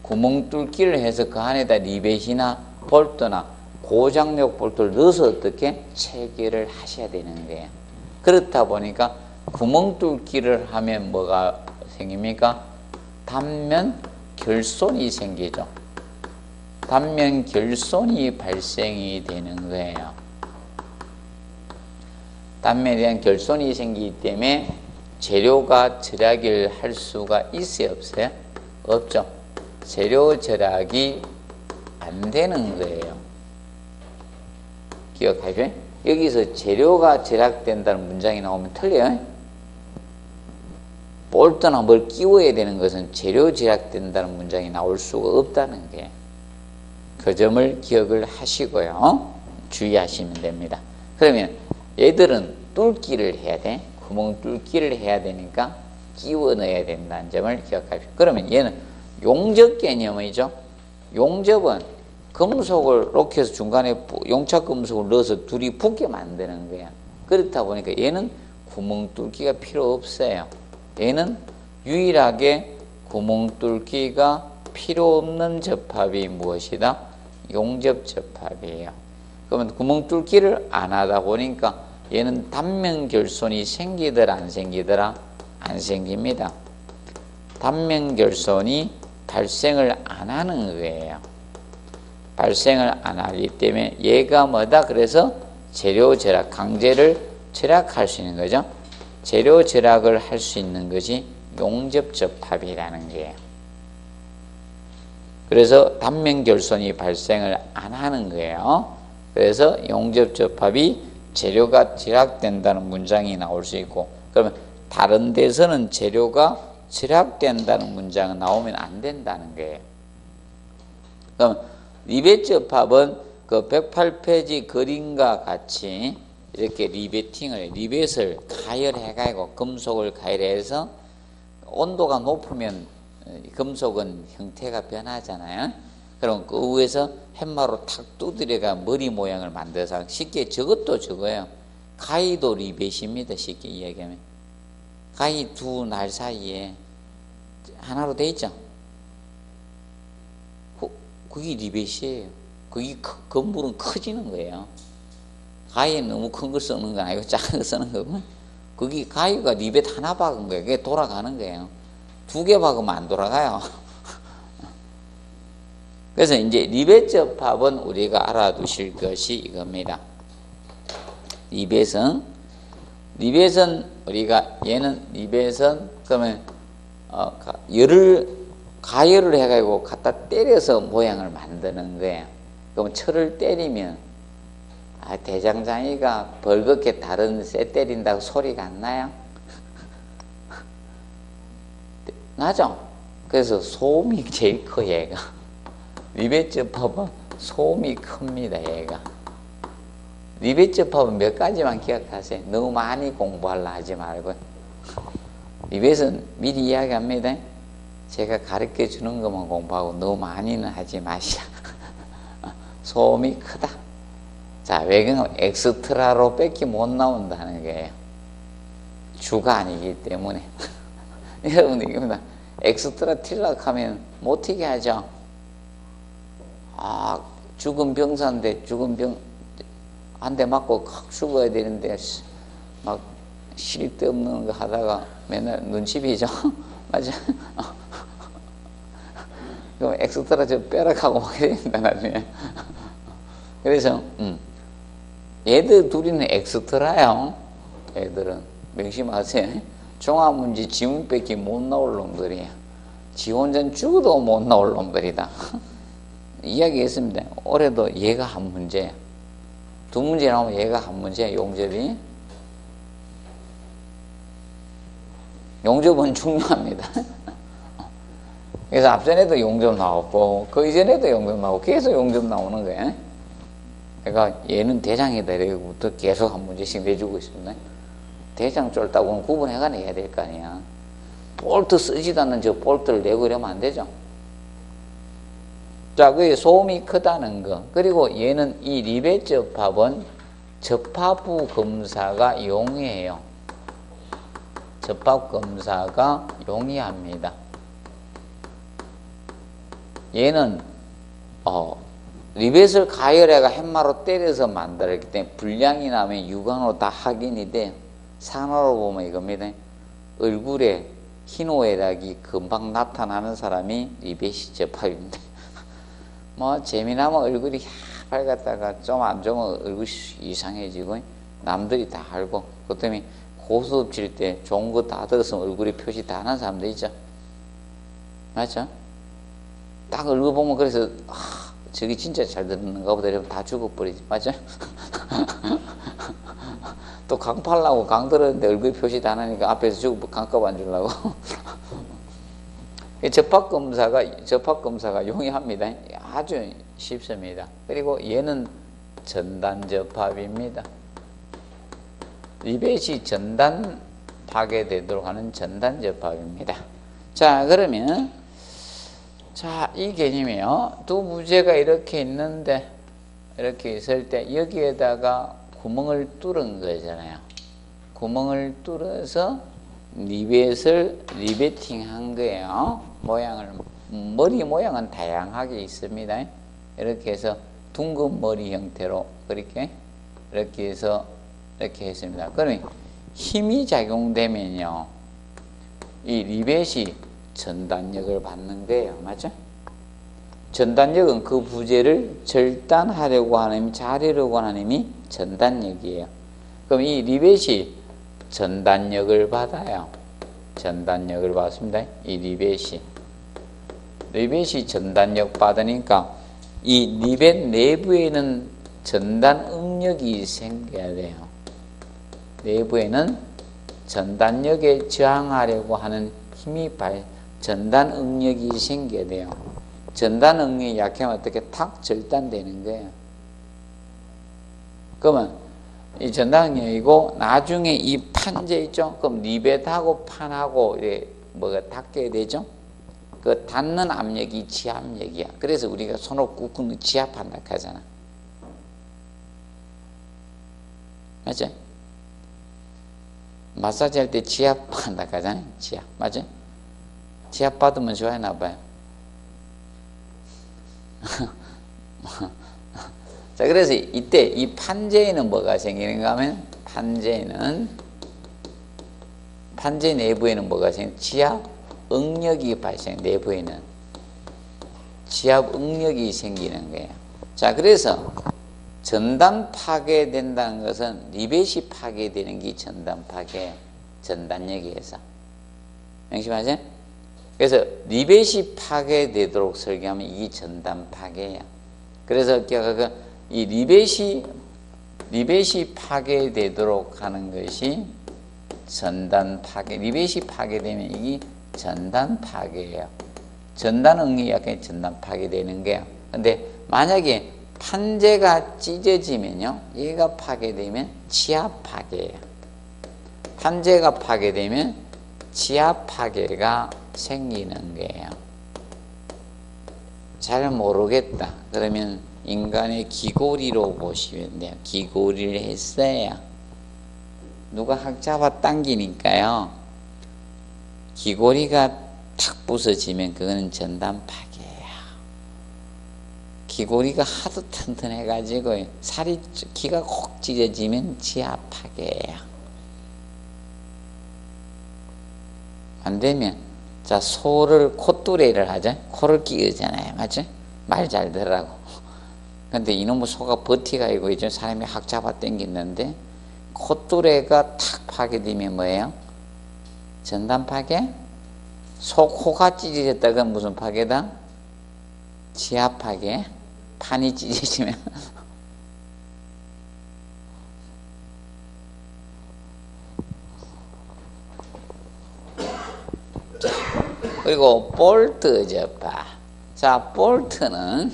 구멍 뚫기를 해서 그 안에다 리벳이나 볼트나 고장력 볼트를 넣어서 어떻게 체결을 하셔야 되는 거예요. 그렇다 보니까 구멍 뚫기를 하면 뭐가 생깁니까? 단면 결손이 생기죠. 단면 결손이 발생이 되는 거예요. 단면에 대한 결손이 생기기 때문에 재료가 절약을 할 수가 있어요, 없어요? 없죠. 재료 절약이 안 되는 거예요. 기억하죠? 여기서 재료가 절약된다는 문장이 나오면 틀려요. 볼트나 뭘 끼워야 되는 것은 재료 절약된다는 문장이 나올 수가 없다는 게, 그 점을 기억을 하시고요. 주의하시면 됩니다. 그러면 얘들은 뚫기를 해야 돼. 구멍 뚫기를 해야 되니까 끼워 넣어야 된다는 점을 기억하십시오. 그러면 얘는 용접 개념이죠. 용접은 금속을 이렇게 해서 중간에 용착 금속을 넣어서 둘이 붙게 만드는 거야. 그렇다 보니까 얘는 구멍 뚫기가 필요 없어요. 얘는 유일하게 구멍 뚫기가 필요 없는 접합이 무엇이다? 용접 접합이에요. 그러면 구멍 뚫기를 안 하다 보니까 얘는 단면 결손이 생기더라 안 생기더라? 안 생깁니다. 단면결손이 발생을 안 하는 거예요. 발생을 안 하기 때문에 얘가 뭐다? 그래서 재료 절약, 강제를 절약할 수 있는 거죠. 재료 절약을 할 수 있는 것이 용접접합이라는 거예요. 그래서 단면결손이 발생을 안 하는 거예요. 그래서 용접접합이 재료가 절약된다는 문장이 나올 수 있고, 그러면 다른 데서는 재료가 절약된다는 문장은 나오면 안 된다는 거예요. 그럼 리벳접합은 그 108페이지 그림과 같이 이렇게 리벳을 가열해가지고 금속을 가열해서 온도가 높으면 금속은 형태가 변하잖아요. 그럼 그 위에서 팻말로 탁 두드려가 머리 모양을 만들어서 쉽게 저것도 저거예요. 가위도 리벳입니다. 쉽게 이야기하면. 가위 두 날 사이에 하나로 돼 있죠. 그게 리벳이에요. 그게 건물은 커지는 거예요. 가위에 너무 큰 걸 쓰는 건 아니고 작은 거 쓰는 거고, 그게 가위가 리벳 하나 박은 거예요. 그게 돌아가는 거예요. 두 개 박으면 안 돌아가요. 그래서 이제 리벳접합은 우리가 알아두실 것이 이겁니다. 리벳은 우리가 리벳은 그러면 가열을 해가지고 갖다 때려서 모양을 만드는 거예요. 그럼 철을 때리면 대장장이가 벌겋게 다른 쇠 때린다고 소리가 안 나요? 나죠? 그래서 소음이 제일 커, 얘가. 리벳접합은 소음이 큽니다, 얘가. 리벳접합은 몇 가지만 기억하세요. 너무 많이 공부하려 하지 말고. 리벳은 미리 이야기합니다. 제가 가르쳐 주는 것만 공부하고 너무 많이는 하지 마시라. 소음이 크다. 자, 외경은 엑스트라로 뺏기 못 나온다는 거예요. 주가 아니기 때문에. 여러분, 이겁니다. 엑스트라 틸락 하면 못 튀게 하죠. 죽은 병사인데 죽은 병 한 대 맞고 확 죽어야 되는데 막 실입도 없는 거 하다가 맨날 눈치 비죠. 맞아. 그럼 엑스트라 좀 빼라하고 막 해야 된다 나중에. 그래서 얘들 둘이는 엑스트라요. 애들은 명심하세요. 종합문제 지문밖에 못 나올 놈들이야. 지 혼자는 죽어도 못 나올 놈들이다. 이야기했습니다. 올해도 얘가 한 문제야. 두 문제 나오면 얘가 한 문제야. 용접이. 용접은 중요합니다. 그래서 앞전에도 용접 나왔고 그 이전에도 용접 나오고 계속 용접 나오는 거예요. 그러니까 얘는 대장이다 이래부터 계속 한 문제씩 내주고 있습니다. 대장 쫄다고는 구분해가 내야 될 거 아니야. 볼트 쓰지도 않는 저 볼트를 내고 이러면 안 되죠. 자, 그게 소음이 크다는 거. 그리고 얘는 이 리벳접합은 접합부 검사가 용이해요. 접합 검사가 용이합니다. 얘는 리벳을 가열해가 팻말로 때려서 만들었기 때문에 불량이 나면 유광으로 다 확인이 돼. 산화로 보면 이겁니다. 얼굴에 흰오해락이 금방 나타나는 사람이 리벳이 접합입니다. 뭐 재미나면 얼굴이 밝았다가 좀 안 좋으면 얼굴이 이상해지고 남들이 다 알고, 그 때문에 고수업 칠 때 좋은 거 다 들었으면 얼굴에 표시 다 하는 사람도 있죠. 맞죠? 딱 얼굴 보면 그래서 저기 진짜 잘 듣는가 보다 이러면 다 죽어버리지. 맞죠? 또 강 팔라고 강 들었는데 얼굴 표시 다 하니까 앞에서 죽고 강값 안 주려고. 접합검사가 용이합니다. 아주 쉽습니다. 그리고 얘는 전단접합입니다. 리벳이 전단 파괴되도록 하는 전단접합입니다. 자, 그러면 이 개념이요. 두 부재가 이렇게 있는데 이렇게 있을 때 여기에다가 구멍을 뚫은 거잖아요. 구멍을 뚫어서 리벳을 리베팅한 거예요. 머리 모양은 다양하게 있습니다. 이렇게 해서 둥근 머리 형태로 이렇게 해서 이렇게 했습니다. 그러면 힘이 작용되면요, 이 리벳이 전단력을 받는 거예요. 맞죠? 전단력은 그 부재를 절단하려고 하는 힘, 자르려고 하는 힘이 전단력이에요. 그럼 이 리벳이 전단력을 받아요. 전단력을 받습니다. 이 리벳이 전단력 받으니까 이 리벳 내부에는 전단 응력이 생겨야 돼요. 내부에는 전단력에 저항하려고 하는 힘이 전단 응력이 생겨야 돼요. 전단 응력이 약하면 어떻게 탁 절단되는 거예요. 그러면 이 전단 응력이고 나중에 이 판재 있죠? 그럼 리벳하고 판하고 이렇게 뭐가 닿게 되죠? 그 닿는 압력이 지압력이야. 그래서 우리가 손을 꾹꾹 지압한다 하잖아. 맞죠? 마사지 할 때 지압한다 하잖아요. 지압. 맞죠? 지압 받으면 좋아하나 봐요. 자, 그래서 이때 이 판재에는 뭐가 생기는가 하면 판재 내부에는 뭐가 지압 응력이 발생, 내부에는 지압 응력이 생기는 거예요. 자, 그래서 전단 파괴된다는 것은 리벳이 파괴되는 게 전단 파괴, 전단력에 의해서. 명심하죠? 그래서 리벳이 파괴되도록 설계하면 이게 전단 파괴예요. 그래서 이 리벳이 파괴되도록 하는 것이 전단 파괴. 리벳이 파괴되면 이게 전단 파괴예요. 전단 응력이 약간 전단 파괴되는 거예요. 근데 만약에 판재가 찢어지면요, 얘가 파괴되면 지압 파괴예요. 판재가 파괴되면 지압 파괴가 생기는 거예요. 잘 모르겠다. 그러면 인간의 기고리로 보시면 돼요. 기고리를 했어야 누가 확 잡아 당기니까요, 기고리가 탁 부서지면 그거는 전단 파괴예요. 기고리가 하도 튼튼해가지고 살이 기가 콕 찢어지면 지압 파괴예요. 안 되면 자, 소를 콧뚜레를 하죠. 코를 끼우잖아요. 맞죠? 말 잘 들으라고. 근데 이놈의 소가 버티가지고 이제 사람이 확 잡아 당겼는데 콧뚜레가 탁 파괴되면 뭐예요? 전단 파괴? 소 코가 찢어졌다가 무슨 파괴다? 지압 파괴? 판이 찢어지면 그리고 볼트 접합. 자, 볼트는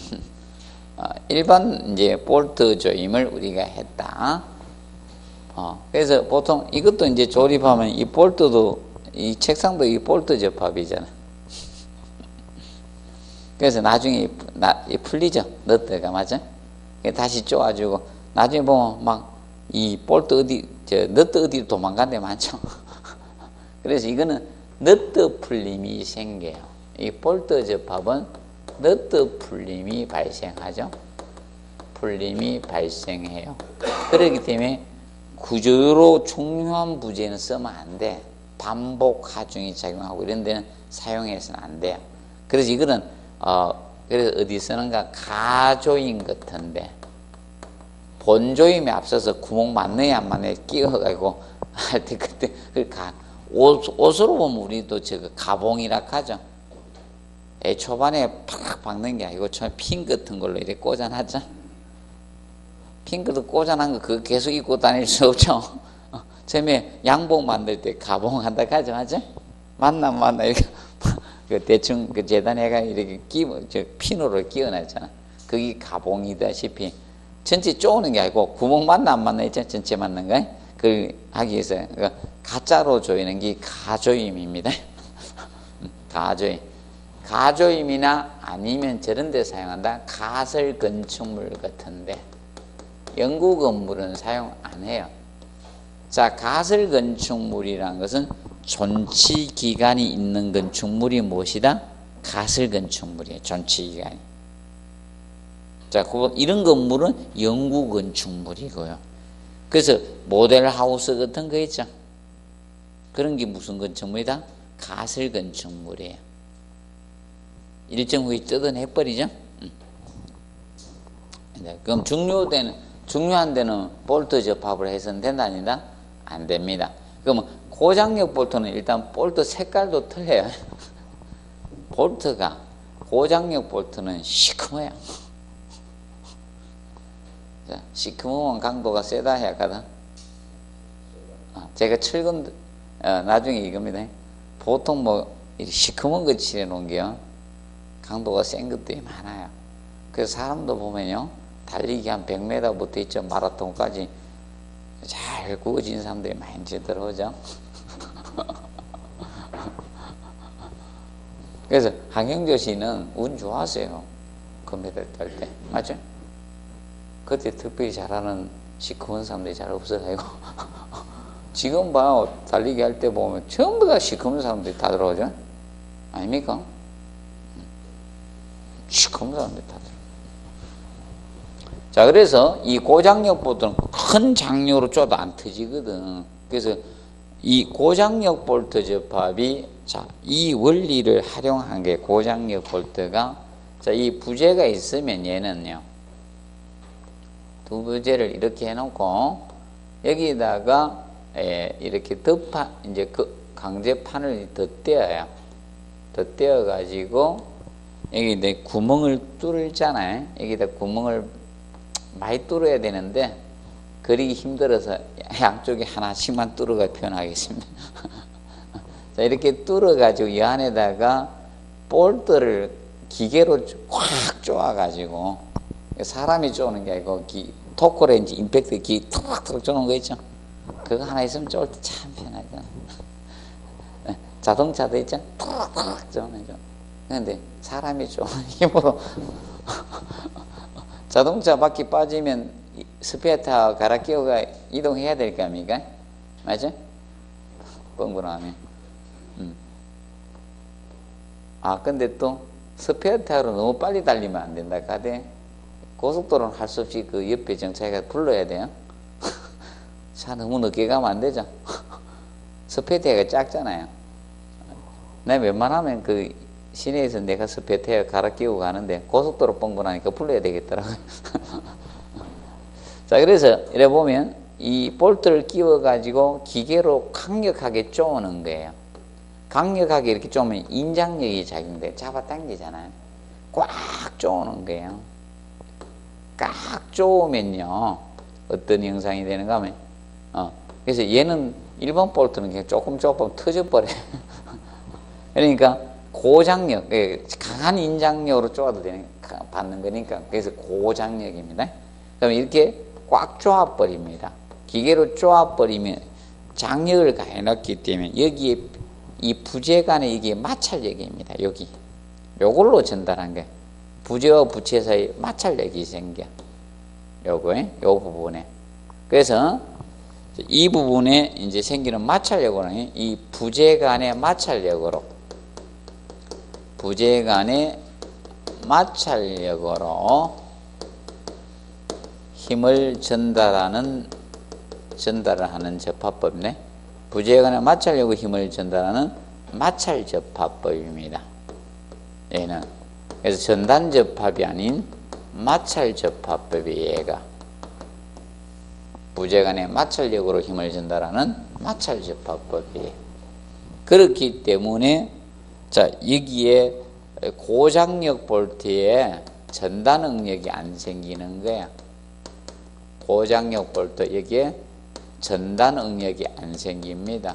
일반 이제 볼트 조임을 우리가 했다. 그래서 보통 이것도 이제 조립하면 이 볼트도 이 책상도 이 볼트 접합이잖아. 그래서 나중에 풀리죠. 너트가 맞아? 다시 쪼아주고 나중에 보면 막 이 볼트 너트 어디로 도망간 데 많죠. 그래서 이거는 너트 풀림이 생겨요. 이 볼트 접합은 너트 풀림이 발생하죠. 풀림이 발생해요. 그렇기 때문에 구조로 중요한 부재는 쓰면 안 돼. 반복 하중이 작용하고 이런 데는 사용해서는 안 돼요. 그래서 이거는 그래서 어디 쓰는가? 가조임 같은데 본조임에 앞서서 구멍 맞느냐 안 맞느냐 끼워가지고 할 때 그때 옷으로 보면 우리도 저거 가봉이라 하죠. 초반에 팍 박는 게 아니고 처음에 핀 같은 걸로 이렇게 꽂아놨죠. 핀 같은 꽂아놓은 거 그거 계속 입고 다닐 수 없죠. 처음에 양복 만들 때 가봉 한다 하죠. 맞죠? 만나 이렇게 그 대충 그 재단해가 이렇게 핀으로 끼워놨잖아. 그게 가봉이다시피 전체 쪼는 게 아니고 구멍 맞나 안 맞나 있잖아. 전체 맞는 거. 그걸 하기 위해서 가짜로 조이는 게 가조임입니다. 가조임이나 아니면 저런 데 사용한다. 가설 건축물 같은데 영구 건물은 사용 안 해요. 자, 가설 건축물이라는 것은 존치 기간이 있는 건축물이 무엇이다? 가설 건축물이에요. 존치 기간이. 자, 이런 건물은 영구 건축물이고요. 그래서 모델 하우스 같은 거 있죠. 그런 게 무슨 건축물이다? 가설 건축물이에요. 일정 후에 뜯어내버리죠. 그럼 중요한 데는 볼트 접합을 해서는 된다 아니다? 안 됩니다. 그러면 고장력 볼트는 일단 볼트 색깔도 틀려요. 볼트가 고장력 볼트는 시커매요. 시커먼 강도가 세다 약하다. 제가 철근 나중에 이겁니다. 보통 뭐 시커먼 거 칠해 놓은 게요 강도가 센 것들이 많아요. 그래서 사람도 보면요 달리기 한 100m부터 있죠 마라톤까지 잘 구워진 사람들이 많이 들어오죠. 그래서 한경조 씨는 운 좋았어요. 금메달 딸 때. 맞죠? 그때 특별히 잘하는 시커먼 사람들이 잘 없어가지고. 지금 봐요. 달리기 할 때 보면 전부 다 시커먼 사람들이 다 들어오죠? 아닙니까? 시커먼 사람들이 다 들어오죠. 자, 그래서 이 고장력 볼트는 큰 장력으로 쪼도 안 터지거든. 그래서 이 고장력 볼트 접합이 자, 이 원리를 활용한 게 고장력 볼트가 자, 이 부재가 있으면 얘는요. 두 부재를 이렇게 해 놓고 여기다가 이렇게 이제 그 강제판을 덧대어요. 덧대어 가지고 여기 내 구멍을 뚫잖아요. 여기다 구멍을 많이 뚫어야 되는데 그리기 힘들어서 양쪽에 하나씩만 뚫어가 표현하겠습니다. 자, 이렇게 뚫어가지고 이 안에다가 볼트를 기계로 확 쪼아가지고 사람이 쪼는 게 아니고 토크렌치 임팩트 기 툭툭 쪼는 거 있죠? 그거 하나 있으면 쪼을 때 참 편하잖아. 자동차도 있죠? 툭툭 쪼는 거. 그런데 사람이 쪼는 힘으로 자동차 바퀴 빠지면 스페어 타워 갈아 끼워가 이동해야 될 거 아닙니까? 맞죠? 뻥그러하면. 근데 또 스페어 타워로 너무 빨리 달리면 안 된다. 가대 고속도로는 할 수 없이 그 옆에 정차해가 불러야 돼요. 차 너무 늦게 가면 안 되죠. 스페어 타워가 작잖아요. 나 웬만하면 그 시내에서 내가 스페어 타워 갈아 끼우고 가는데 고속도로 뻥그러니까 불러야 되겠더라고요. 자, 그래서 이래 보면 이 볼트를 끼워 가지고 기계로 강력하게 쪼는 거예요. 강력하게 이렇게 쪼면 인장력이 작용돼 잡아당기잖아요. 꽉 쪼는 거예요. 꽉 쪼으면요 어떤 형상이 되는가 하면 그래서 얘는 일반 볼트는 그냥 조금 터져버려요. 그러니까 고장력, 강한 인장력으로 쪼아도 받는 거니까 그래서 고장력입니다. 그럼 이렇게 꽉 쪼아버립니다. 기계로 쪼아버리면 장력을 가해놨기 때문에 여기에 이 부재 간에 이게 마찰력입니다. 여기 요걸로 전달한 게 부재와 부채 사이 마찰력이 생겨. 요거에 요 부분에 그래서 이 부분에 이제 생기는 마찰력으로는 이 부재 간의 마찰력으로 힘을 전달을 하는 접합법이네. 부재에 관한 마찰력으로 힘을 전달하는 마찰 접합법입니다. 얘는 그래서 전단 접합이 아닌 마찰 접합법이 얘가 부재 간의 마찰력으로 힘을 전달하는 마찰 접합법이에요. 그렇기 때문에 자 여기에 고장력 볼트에 전단 응력이 안 생기는 거야. 고장력 볼트 여기에 전단 응력이 안 생깁니다.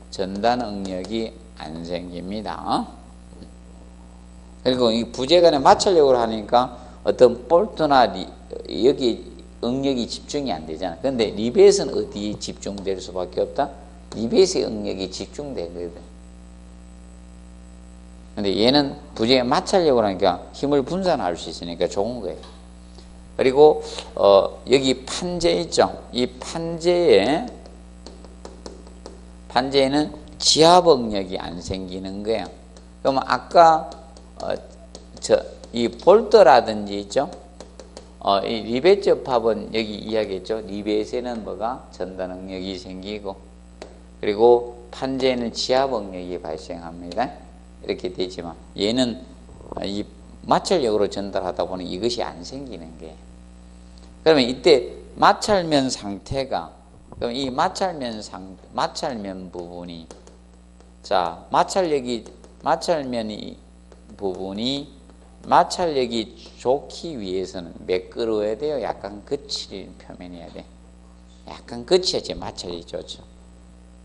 전단 응력이 안 생깁니다. 그리고 이 부재 간의 마찰력으로 하니까 어떤 볼트나 여기 응력이 집중이 안 되잖아. 근데 리벳은 어디에 집중될 수밖에 없다? 리벳의 응력이 집중되거든. 근데 얘는 부재의 마찰력으로 하니까 힘을 분산할 수 있으니까 좋은 거예요. 그리고 여기 판재 있죠. 이 판재에는 지압응력이 안 생기는 거예요. 그러면 아까 이 볼트라든지 있죠. 이 리벳 접합은 여기 이야기했죠. 리벳에는 뭐가 전단응력이 생기고 그리고 판재에는 지압응력이 발생합니다. 이렇게 되지만 얘는 이 마찰력으로 전달하다 보니 이것이 안 생기는 게. 그러면 이때 마찰면 상태가, 그럼 이 마찰면 부분이, 자, 마찰면이 부분이 마찰력이 좋기 위해서는 매끄러워야 돼요? 약간 거칠 표면이어야 돼? 약간 거쳐야지 마찰력이 좋죠.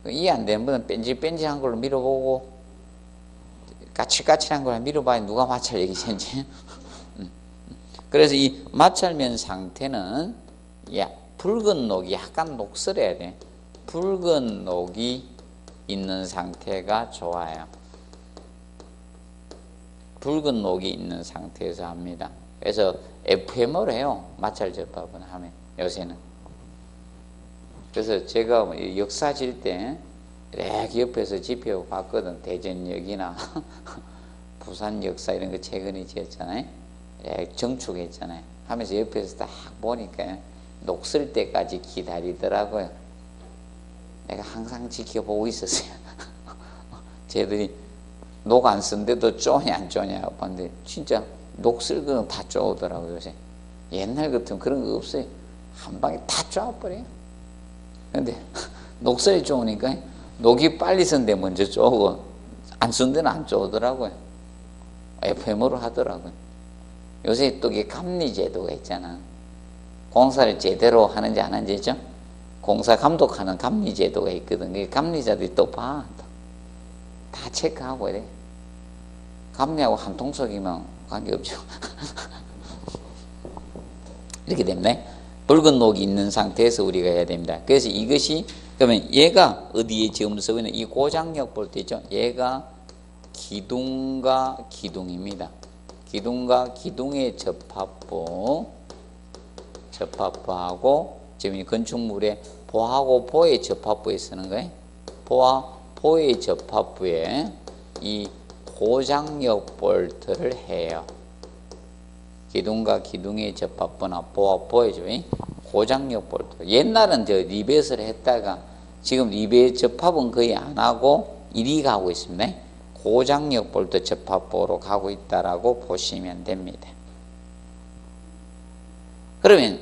이해 안 되는 분은 뺀질뺀질한 걸로 밀어보고 까칠까칠한 걸 밀어봐야 누가 마찰력이 센지. 그래서 이 마찰면 상태는 붉은 녹이 약간 녹슬어야 돼. 붉은 녹이 있는 상태가 좋아요. 붉은 녹이 있는 상태에서 합니다. 그래서 FM으로 해요. 마찰 접합은 하면 요새는. 그래서 제가 역사 질 때 이렇게 옆에서 지표 봤거든. 대전역이나 부산 역사 이런 거 최근에 지었잖아요. 정축했잖아요. 하면서 옆에서 딱 보니까 녹슬 때까지 기다리더라고요. 내가 항상 지켜보고 있었어요. 쟤들이 녹 안 쓴데도 쪼냐 안 쪼냐 봤는데 진짜 녹슬 거는 다 쪼더라고요. 요새 옛날 같으면 그런 거 없어요. 한 방에 다 쪼아버려요. 근데 녹슬이 쪼으니까 녹이 빨리 쓴 데 먼저 쪼고 안 쓴 데는 안 쪼더라고요. FM으로 하더라고요. 요새 또 이게 감리 제도가 있잖아. 공사를 제대로 하는지 안 하는지 있죠? 공사 감독하는 감리 제도가 있거든. 그 감리자들이 또 봐. 다 체크하고 이래. 감리하고 한 통속이면 관계없죠. 이렇게 됩니다. 붉은 녹이 있는 상태에서 우리가 해야 됩니다. 그래서 이것이, 그러면 얘가 어디에 지음서 있는 이 고장력 볼 때 있죠? 얘가 기둥과 기둥입니다. 기둥과 기둥의 접합부하고 지금 이 건축물에 보하고 보의 접합부에 쓰는 거예요. 보와 보의 접합부에 이 고장력 볼트를 해요. 기둥과 기둥의 접합부나 보와 보의 고장력 볼트. 옛날은 저 리벳을 했다가 지금 리벳 접합은 거의 안 하고 이리 가고 있습니다. 고장력 볼트 접합부로 가고 있다라고 보시면 됩니다. 그러면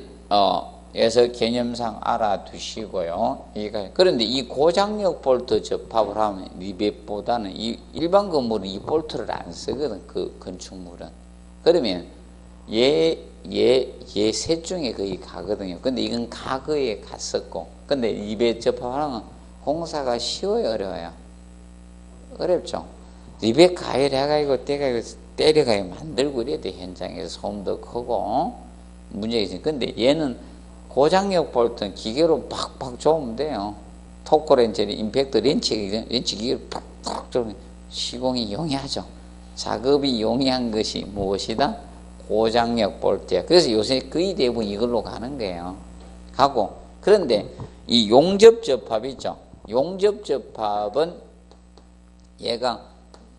여기서 개념상 알아두시고요. 그런데 이 고장력 볼트 접합을 하면 리벳보다는 이 일반 건물은 이 볼트를 안 쓰거든. 그 건축물은. 그러면 얘 셋 중에 거의 가거든요. 근데 이건 과거에 갔었고, 근데 리벳 접합하는 공사가 쉬워요, 어려워요? 어렵죠. 리벳 가위를 해가지고 때려가지고 만들고 이래야 돼. 현장에서 소음도 크고 문제가 있어요. 근데 얘는 고장력 볼트는 기계로 팍팍 조으면 돼요. 토크렌치, 임팩트 렌치 기계로 팍팍 조으면 시공이 용이하죠. 작업이 용이한 것이 무엇이다? 고장력 볼트야. 그래서 요새 거의 대부분 이걸로 가는 거예요. 가고, 그런데 이 용접 접합 있죠. 용접 접합은 얘가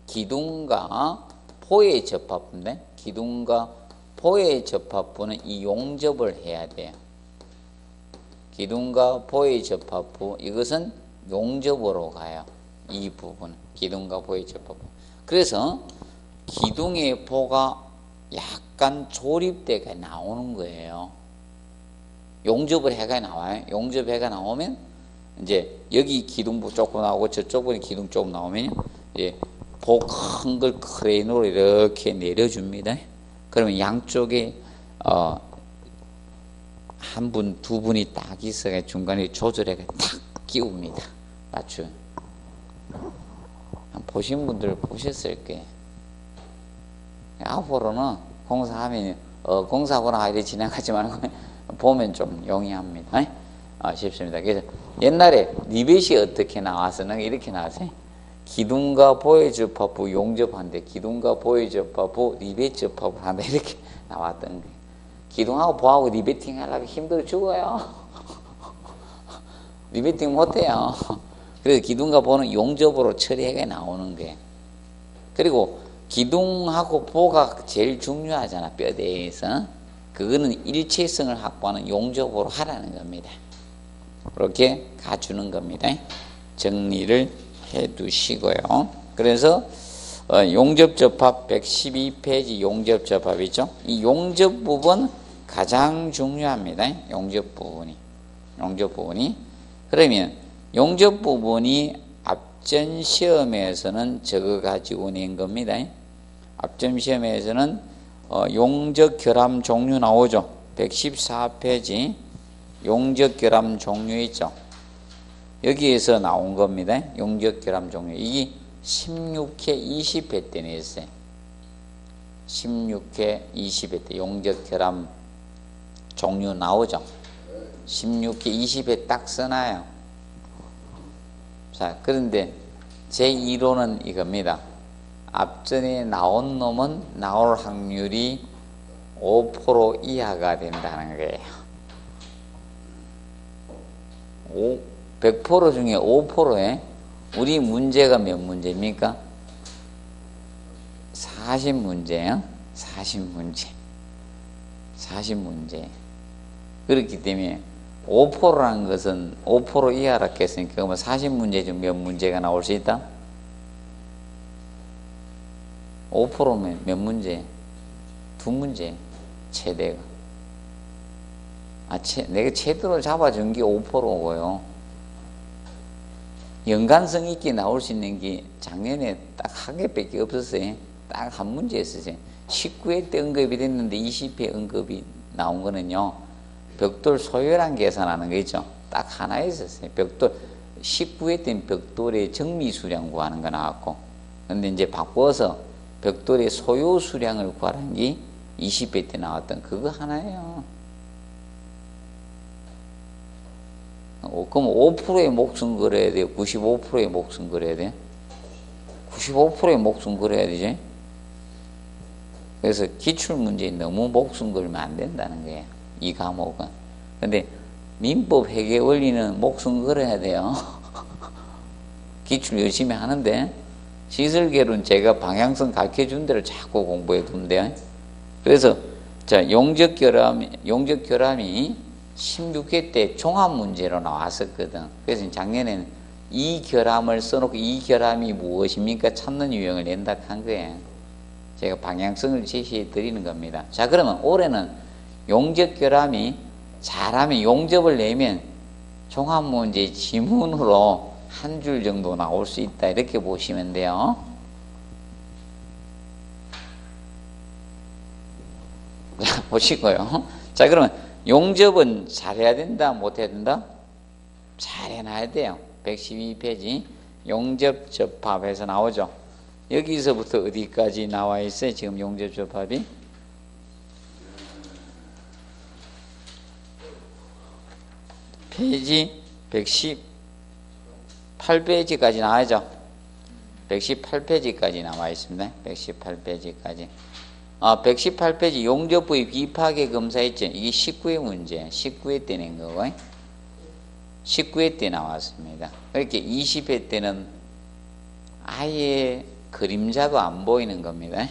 기둥과 포의 접합부인데, 기둥과 포의 접합부는 이 용접을 해야 돼요. 기둥과 포의 접합부, 이것은 용접으로 가요. 이 부분, 기둥과 포의 접합부. 그래서 기둥의 포가 약간 조립대가 나오는 거예요. 용접을 해가 나와요. 용접해가 나오면 이제 여기 기둥부 조금 나오고 저쪽 부분 기둥 조금 나오면 이제 보 큰 걸 크레인으로 이렇게 내려줍니다. 그러면 양쪽에 한 분, 두 분이 딱 있어가 중간에 조절해가 탁 끼웁니다. 맞죠? 보신 분들 보셨을 거예요. 앞으로는 공사하면 공사하거나 이렇게 진행하지 말고 보면 좀 용이합니다. 쉽습니다. 그래서 옛날에 리벳이 어떻게 나왔었나 이렇게 나왔어요. 기둥과 보의 접합부 용접하는데 기둥과 보의 접합부 리벳 접합을 한다 이렇게 나왔던 거예요. 기둥하고 보하고 리베팅 하려면 힘들어 죽어요. 리베팅 못해요. 그래서 기둥과 보는 용접으로 처리해가 나오는 거예요. 그리고 기둥하고 보가 제일 중요하잖아, 뼈대에서. 그거는 일체성을 확보하는 용접으로 하라는 겁니다. 그렇게 가주는 겁니다. 정리를 해 두시고요. 그래서 용접접합 112페이지 용접접합이죠. 이 용접 부분 가장 중요합니다. 용접 부분이. 그러면 용접 부분이 앞전 시험에서는 저거 가지고 낸 겁니다. 앞전 시험에서는 용접 결함 종류 나오죠. 114페이지 용접 결함 종류 있죠. 여기에서 나온 겁니다. 용접 결함 종류. 이게 16회 20회 때 냈어요. 16회 20회 때 용접 결함 종류 나오죠. 16회 20회 딱 써놔요. 자, 그런데 제 이론은 이겁니다. 앞전에 나온 놈은 나올 확률이 5% 이하가 된다는 거예요. 100% 중에 5%에 우리 문제가 몇 문제입니까? 40문제요. 40문제. 그렇기 때문에 5%라는 것은 5% 이하라 했으니까 그러면 40문제 중 몇 문제가 나올 수 있다? 5%면 몇 문제? 2문제 최대가. 내가 최대로 잡아준 게 5%고요. 연관성 있게 나올 수 있는 게 작년에 딱 한 개밖에 없었어요. 딱 한 문제였어요. 19회 때 언급이 됐는데 20회 언급이 나온 거는요. 벽돌 소요량 계산하는 거 있죠. 딱 하나 있었어요. 벽돌 19회 때는 벽돌의 정미 수량 구하는 거 나왔고, 근데 이제 바꿔서 벽돌의 소요 수량을 구하는 게 20회 때 나왔던 그거 하나예요. 그럼 5%의 목숨 걸어야 돼요? 95%의 목숨 걸어야 돼요? 95%의 목숨 걸어야 되지? 그래서 기출문제에 너무 목숨 걸면 안 된다는 거예요. 이 과목은. 근데 민법 회계 원리는 목숨 걸어야 돼요. 기출 열심히 하는데 시설계로는 제가 방향성 가르쳐 준 대로 자꾸 공부해 두면 돼요. 그래서 자, 용접결함이 16회 때 종합문제로 나왔었거든. 그래서 작년에는 이 결함을 써놓고 이 결함이 무엇입니까? 찾는 유형을 낸다 한 거예요. 제가 방향성을 제시해 드리는 겁니다. 자, 그러면 올해는 용접결함이 잘하면 용접을 내면 종합문제 지문으로 한 줄 정도 나올 수 있다. 이렇게 보시면 돼요. 자, 보시고요. 자, 그러면 용접은 잘해야 된다, 못해야 된다? 잘해놔야 돼요. 112페이지 용접접합에서 나오죠. 여기서부터 어디까지 나와 있어요? 지금 용접접합이? 페이지 118페이지까지 나와야죠. 118페이지까지 나와 있습니다. 118페이지까지. 118페이지 용접부의 비파괴 검사 있죠. 이게 19회 문제, 19회 때 낸 거고, 19회 때 나왔습니다. 이렇게 20회 때는 아예 그림자도 안 보이는 겁니다.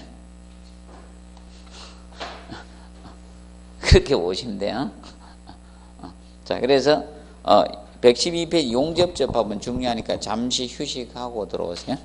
그렇게 보시면 돼요. 자, 그래서 112페이지 용접접합은 중요하니까 잠시 휴식하고 들어오세요.